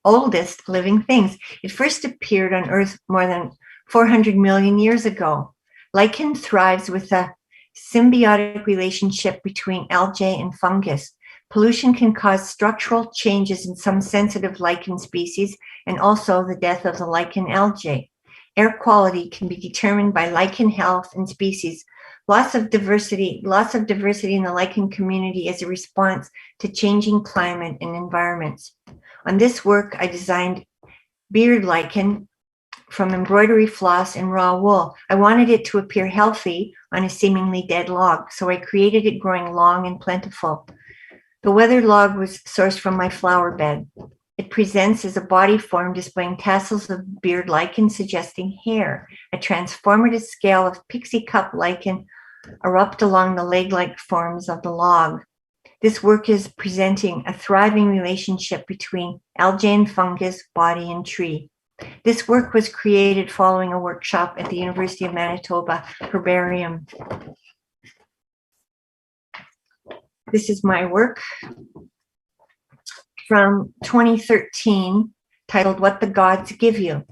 oldest living things. It first appeared on Earth more than 400 million years ago. Lichen thrives with a symbiotic relationship between algae and fungus. Pollution can cause structural changes in some sensitive lichen species and also the death of the lichen algae. Air quality can be determined by lichen health and species. Loss of diversity in the lichen community is a response to changing climate and environments. On this work, I designed beard lichen from embroidery floss and raw wool. I wanted it to appear healthy on a seemingly dead log, so I created it growing long and plentiful. The weathered log was sourced from my flower bed. It presents as a body form displaying tassels of beard lichen suggesting hair. A transformative scale of pixie cup lichen erupt along the leg-like forms of the log. This work is presenting a thriving relationship between algae and fungus, body and tree. This work was created following a workshop at the University of Manitoba Herbarium. This is my work from 2013 titled What the Gods Give You.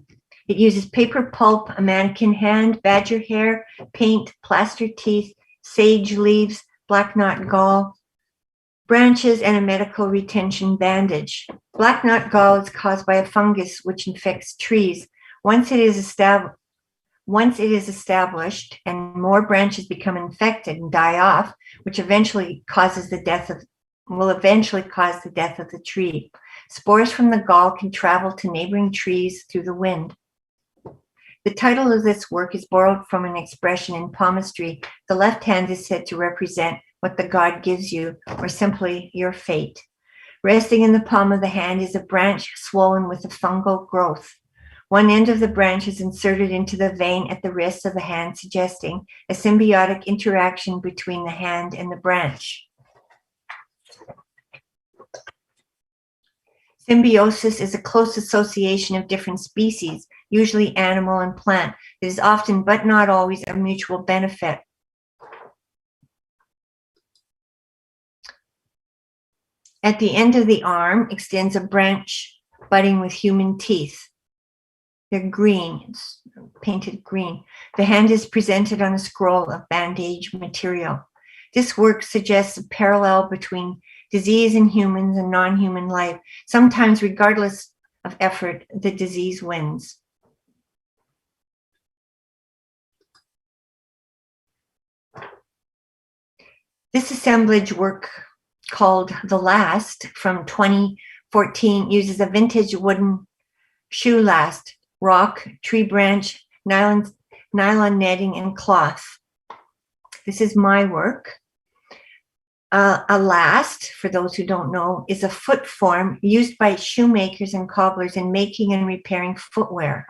It uses paper pulp, a mannequin hand, badger hair, paint, plaster teeth, sage leaves, black knot gall, branches, and a medical retention bandage. Black knot gall is caused by a fungus which infects trees. Once it is established and more branches become infected and die off, which will eventually cause the death of the tree. Spores from the gall can travel to neighboring trees through the wind. The title of this work is borrowed from an expression in palmistry. The left hand is said to represent what the god gives you, or simply your fate. Resting in the palm of the hand is a branch swollen with a fungal growth. One end of the branch is inserted into the vein at the wrist of the hand, suggesting a symbiotic interaction between the hand and the branch. Symbiosis is a close association of different species, usually animal and plant. It is often, but not always, a mutual benefit. At the end of the arm extends a branch budding with human teeth. They're green, it's painted green. The hand is presented on a scroll of bandage material. This work suggests a parallel between disease in humans and non-human life. Sometimes, regardless of effort, the disease wins. This assemblage work, called The Last, from 2014, uses a vintage wooden shoe last, rock, tree branch, nylon netting, and cloth. This is my work. A last, for those who don't know, is a foot form used by shoemakers and cobblers in making and repairing footwear.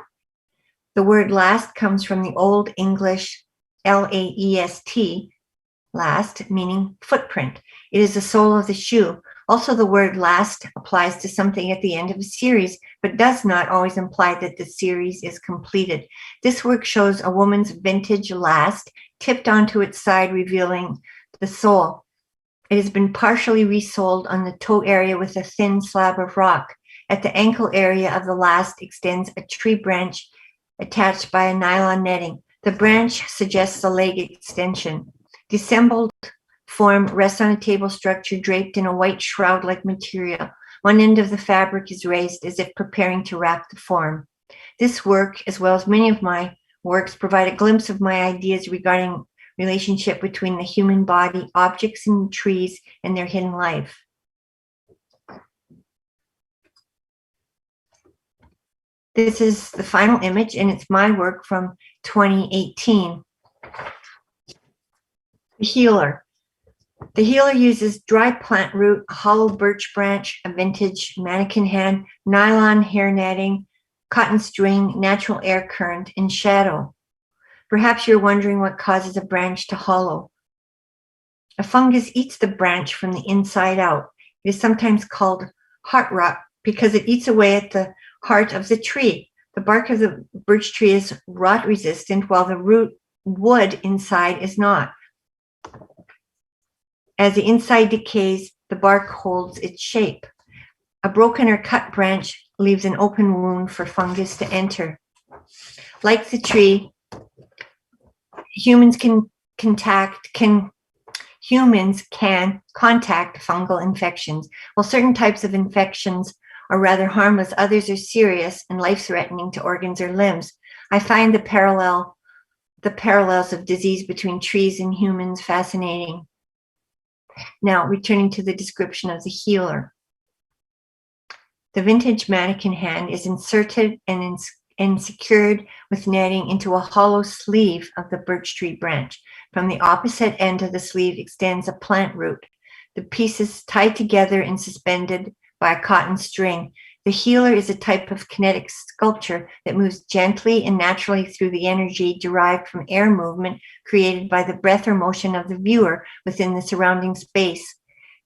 The word last comes from the Old English L-A-E-S-T, last, meaning footprint. It is the sole of the shoe. Also, the word last applies to something at the end of a series, but does not always imply that the series is completed. This work shows a woman's vintage last tipped onto its side, revealing the sole. It has been partially resoled on the toe area with a thin slab of rock. At the ankle area of the last extends a tree branch attached by a nylon netting. The branch suggests a leg extension. The assembled form rests on a table structure draped in a white shroud-like material. One end of the fabric is raised as if preparing to wrap the form. This work, as well as many of my works, provide a glimpse of my ideas regarding relationship between the human body, objects and trees, and their hidden life. This is the final image, and it's my work from 2018. The Healer. The Healer uses dry plant root, a hollow birch branch, a vintage mannequin hand, nylon hair netting, cotton string, natural air current, and shadow. Perhaps you're wondering what causes a branch to hollow. A fungus eats the branch from the inside out. It is sometimes called heart rot because it eats away at the heart of the tree. The bark of the birch tree is rot resistant, while the wood inside is not. As the inside decays, the bark holds its shape. A broken or cut branch leaves an open wound for fungus to enter. Like the tree, humans can contact fungal infections. While certain types of infections are rather harmless, others are serious and life-threatening to organs or limbs. I find the parallels of disease between trees and humans fascinating. Now, returning to the description of the Healer. The vintage mannequin hand is inserted and secured with netting into a hollow sleeve of the birch tree branch. From the opposite end of the sleeve extends a plant root. The pieces tied together and suspended by a cotton string. The healer is a type of kinetic sculpture that moves gently and naturally through the energy derived from air movement created by the breath or motion of the viewer within the surrounding space.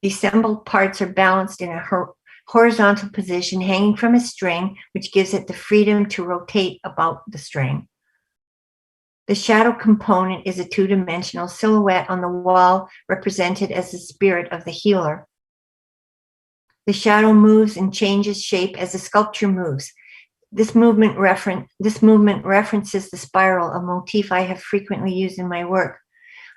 The assembled parts are balanced in a horizontal position hanging from a string, which gives it the freedom to rotate about the string. The shadow component is a two-dimensional silhouette on the wall represented as the spirit of the healer. The shadow moves and changes shape as the sculpture moves. This movement references the spiral, a motif I have frequently used in my work.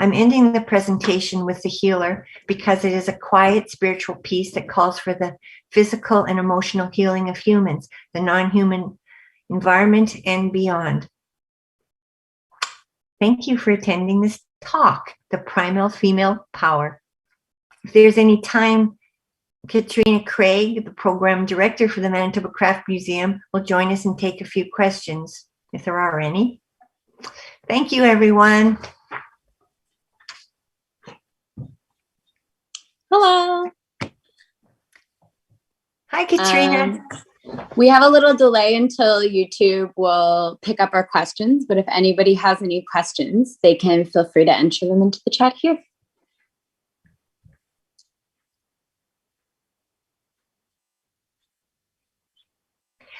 I'm ending the presentation with the healer because it is a quiet spiritual piece that calls for the physical and emotional healing of humans, the non-human environment, and beyond. Thank you for attending this talk, The Primal Female Power. If there's any time, Katrina Craig, the program director for the Manitoba Craft Museum, will join us and take a few questions, if there are any. Thank you, everyone. Hello. Hi, Katrina. We have a little delay until YouTube will pick up our questions, but if anybody has any questions, they can feel free to enter them into the chat here.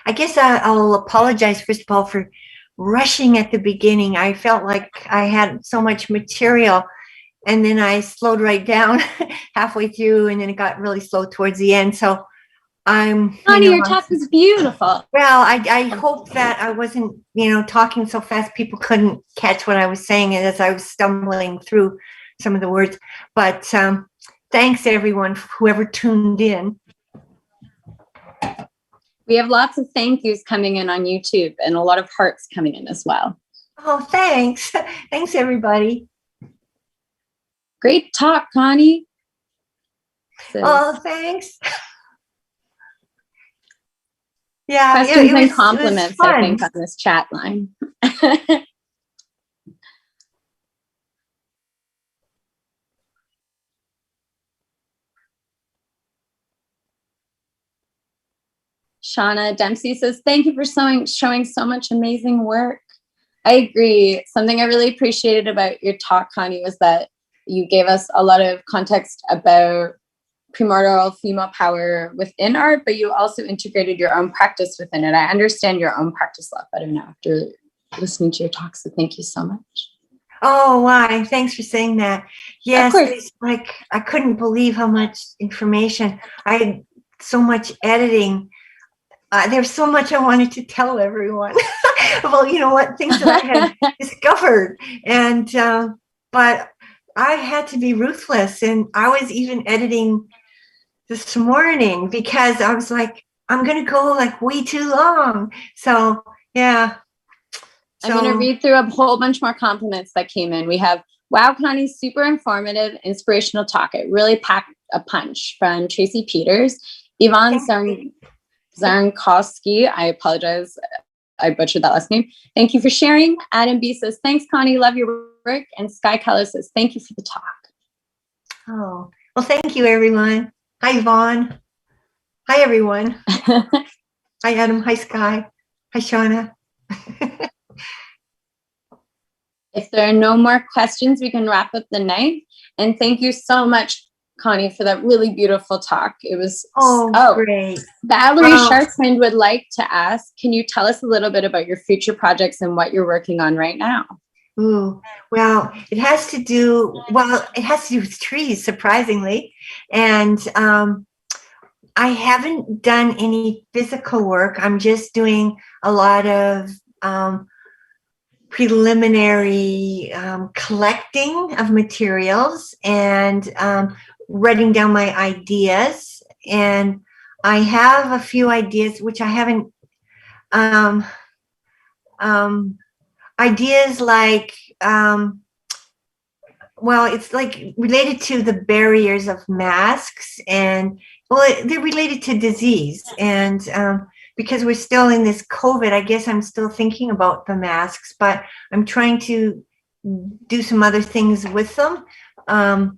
I guess I'll apologize, first of all, for rushing at the beginning. I felt like I had so much material, and then I slowed right down halfway through, and then it got really slow towards the end. So I'm... Connie, your talk was beautiful. Well, I hope that I wasn't, talking so fast people couldn't catch what I was saying as I was stumbling through some of the words. But thanks, everyone, whoever tuned in. We have lots of thank yous coming in on YouTube and a lot of hearts coming in as well. Oh, thanks. Thanks, everybody. Great talk, Connie. Oh, thanks. Yeah. Questions and compliments, I think, on this chat line. Shauna Dempsey says, thank you for showing so much amazing work. I agree. Something I really appreciated about your talk, Connie, was that you gave us a lot of context about primordial female power within art, but you also integrated your own practice within it. I understand your own practice a lot better now after listening to your talk, so thank you so much. Oh, why? Thanks for saying that. Yes, it's like I couldn't believe how much information. I had so much editing. There's so much I wanted to tell everyone about, things that I had discovered. And, but I had to be ruthless. And I was even editing this morning because I was like, I'm going to go way too long. So, yeah. I'm going to read through a whole bunch more compliments that came in. We have, wow, Connie, super informative, inspirational talk. It really packed a punch from Tracy Peters. Yvonne Zarnkowski, I apologize, I butchered that last name. Thank you for sharing. Adam B says, thanks, Connie, love your work. And Sky Keller says, thank you for the talk. Oh, well, thank you, everyone. Hi, Yvonne. Hi, everyone. Hi, Adam. Hi, Sky. Hi, Shauna. If there are no more questions, we can wrap up the night. And thank you so much, Connie, for that really beautiful talk. It was great. Valerie Sharpwind would like to ask, can you tell us a little bit about your future projects and what you're working on right now? Ooh, well, it has to do with trees, surprisingly. And I haven't done any physical work. I'm just doing a lot of preliminary collecting of materials and writing down my ideas. And I have a few ideas which I haven't ideas like it's like related to the barriers of masks, and they're related to disease, and because we're still in this COVID, I guess I'm still thinking about the masks, but I'm trying to do some other things with them,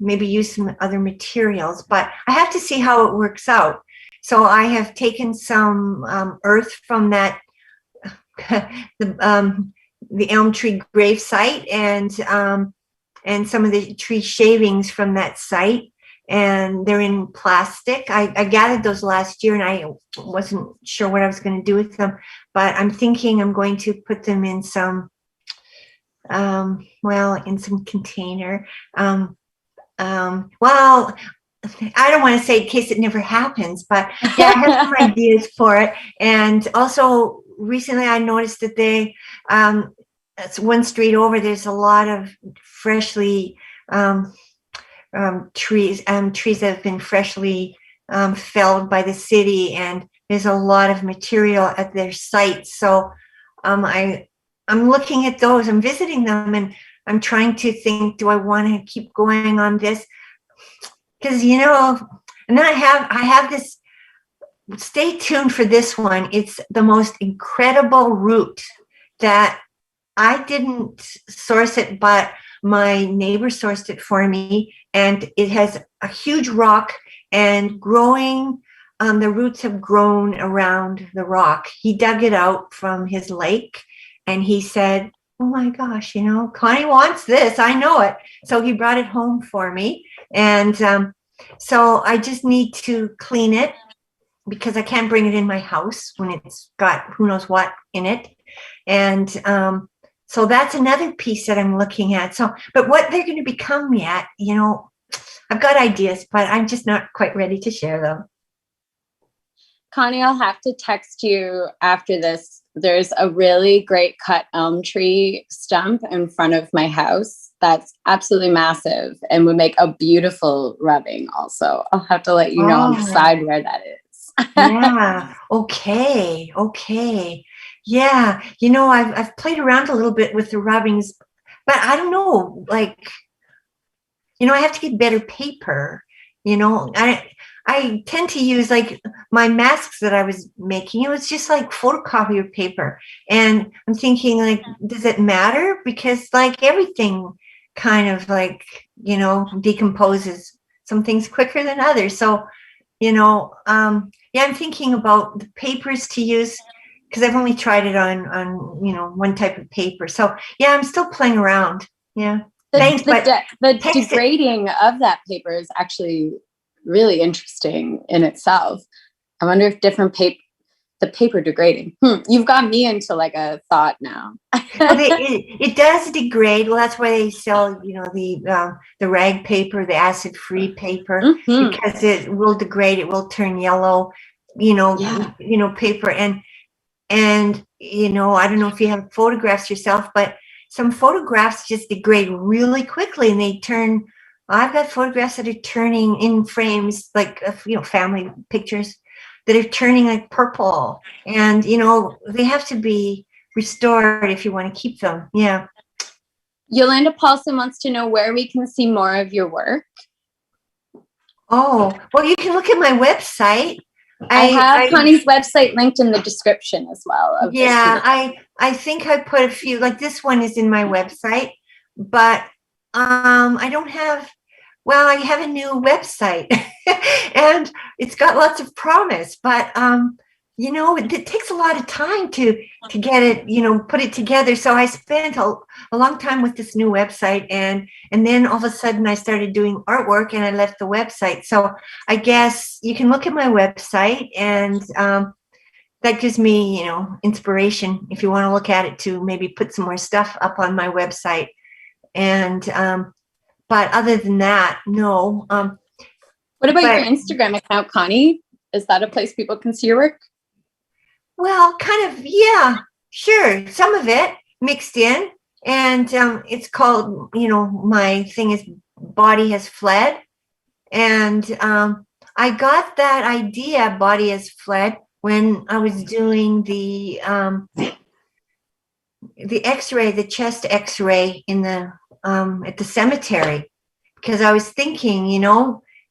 maybe use some other materials, but I have to see how it works out. So I have taken some earth from that, the elm tree grave site, and some of the tree shavings from that site, and they're in plastic. I gathered those last year, and I wasn't sure what I was going to do with them, but I'm thinking I'm going to put them in some, in some container. Well, I don't want to say in case it never happens, but yeah, I have some ideas for it. And also recently I noticed that that's one street over, there's a lot of freshly trees that have been freshly felled by the city, and there's a lot of material at their sites. So I'm looking at those, I'm visiting them, and I'm trying to think, do I want to keep going on this? Because, and then I have this, stay tuned for this one. It's the most incredible root that I didn't source it, but my neighbor sourced it for me, and it has a huge rock and growing. The roots have grown around the rock. He dug it out from his lake, and he said, oh my gosh, Connie wants this. I know it. So he brought it home for me. And so I just need to clean it, because I can't bring it in my house when it's got who knows what in it. And so that's another piece that I'm looking at. So, but what they're going to become yet, I've got ideas, but I'm just not quite ready to share them. Connie, I'll have to text you after this. There's a really great cut elm tree stump in front of my house that's absolutely massive and would make a beautiful rubbing also. I'll have to let you know on the side where that is. Yeah. Okay. Yeah. I've played around a little bit with the rubbings, but I don't know, I have to get better paper. I tend to use my masks that I was making. It was just like photocopier paper. And I'm thinking does it matter? Because everything kind of decomposes, some things quicker than others. So, I'm thinking about the papers to use, because I've only tried it on one type of paper. So yeah, I'm still playing around. Yeah. Thanks. The degrading of that paper is actually really interesting in itself. I wonder if the paper degrading. You've got me into a thought now. Well, it does degrade. Well, that's why they sell, the rag paper, the acid-free paper, because it will degrade. It will turn yellow. Paper and I don't know if you have photographs yourself, but some photographs just degrade really quickly, and they turn. I've got photographs that are turning in frames, family pictures that are turning purple, and they have to be restored if you want to keep them. Yeah. Yolanda Paulson wants to know where we can see more of your work. Oh, well, you can look at my website. I have Connie's website linked in the description as well. Yeah, I think I put a few, this one is in my website, but I don't have, I have a new website and it's got lots of promise, but it takes a lot of time to get it, put it together. So I spent a long time with this new website, and then all of a sudden I started doing artwork and I left the website. So I guess you can look at my website, and that gives me, inspiration if you want to look at it, to maybe put some more stuff up on my website. And but other than that, no. What about your Instagram account, Connie? Is that a place people can see your work? Well, kind of, yeah, sure. Some of it mixed in, and it's called, my thing is Body Has Fled. And I got that idea, Body Has Fled, when I was doing the X-ray, the chest X-ray in the at the cemetery, because I was thinking,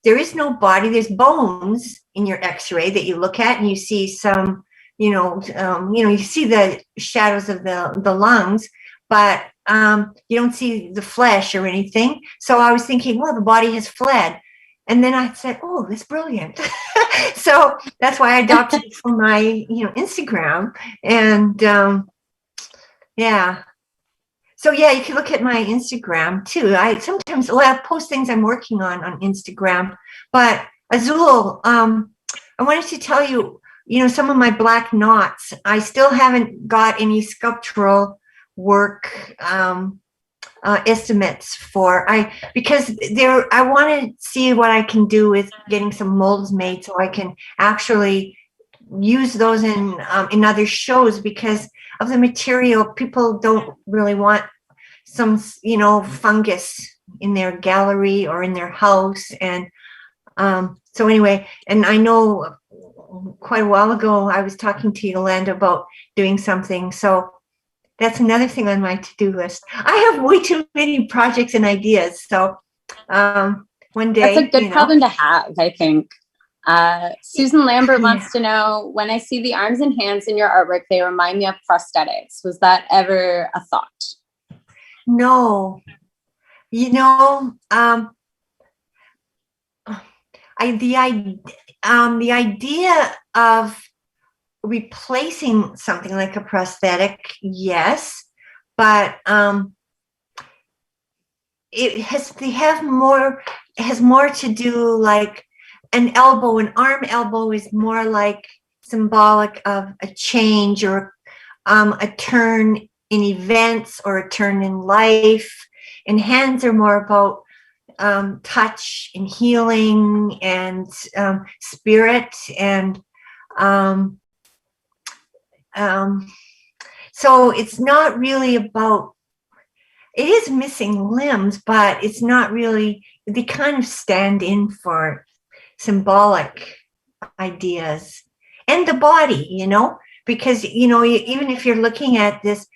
there is no body. There's bones in your X-ray that you look at, and you see some. You see the shadows of the lungs, but you don't see the flesh or anything. So I was thinking, well, the body has fled. And then I said, oh, that's brilliant. So that's why I adopted it for my, Instagram. And yeah. So yeah, you can look at my Instagram too. I sometimes post things I'm working on Instagram. But Azul, I wanted to tell you, some of my black knots, I still haven't got any sculptural work estimates for, because I want to see what I can do with getting some molds made so I can actually use those in other shows, because of the material. People don't really want some, fungus in their gallery or in their house. And so anyway, and I know quite a while ago I was talking to Yolanda about doing something. So that's another thing on my to-do list. I have way too many projects and ideas. So one day. That's a good problem to have, I think. Susan Lambert wants to know, when I see the arms and hands in your artwork, they remind me of prosthetics. Was that ever a thought? No. The idea of replacing something like a prosthetic, yes, but it has more to do, like an arm elbow is more like symbolic of a change, or a turn in events, or a turn in life. And hands are more about touch and healing and spirit. And so it's not really about, it is missing limbs, but it's not really, they kind of stand in for symbolic ideas. And the body, because, even if you're looking at this,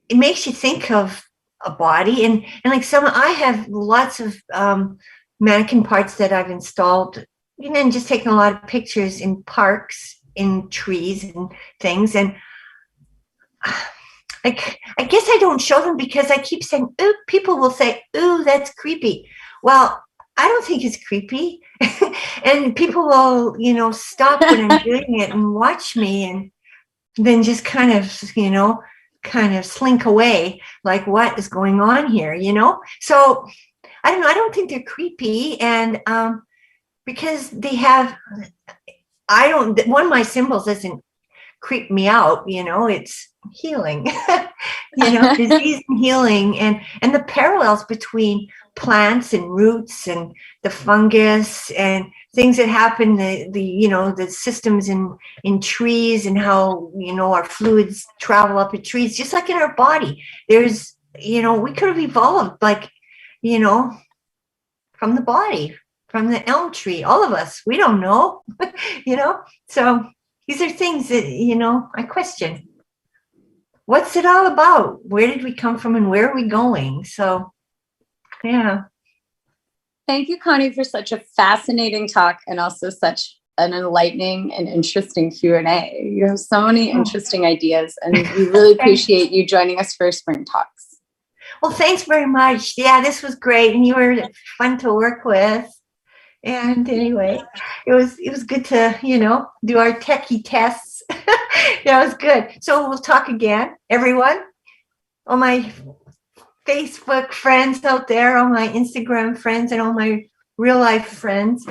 it makes you think of a body. And like I have lots of mannequin parts that I've installed, and just taking a lot of pictures in parks, in trees and things. And like, I guess I don't show them because I keep saying, ooh, people will say, ooh, that's creepy. Well, I don't think it's creepy. And people will, stop when I'm doing it and watch me, and then just kind of slink away, like, what is going on here, So I don't know. I don't think they're creepy. And because they have, one of my symbols doesn't creep me out, it's healing, disease and healing, and the parallels between plants and roots and the fungus and things that happen, the systems in trees, and how, our fluids travel up in trees, just like in our body. There's, we could have evolved, like, from the body, from the elm tree, all of us, we don't know, so these are things that, I question. What's it all about? Where did we come from and where are we going? So, yeah. Thank you, Connie, for such a fascinating talk, and also such an enlightening and interesting Q&A. You have so many interesting ideas, and we really appreciate you joining us for Spring Talks. Well, thanks very much. Yeah, this was great, and you were fun to work with. And anyway, it was good to, do our techie tests. Yeah, it was good. So we'll talk again, everyone. All my Facebook friends out there, all my Instagram friends, and all my real life friends.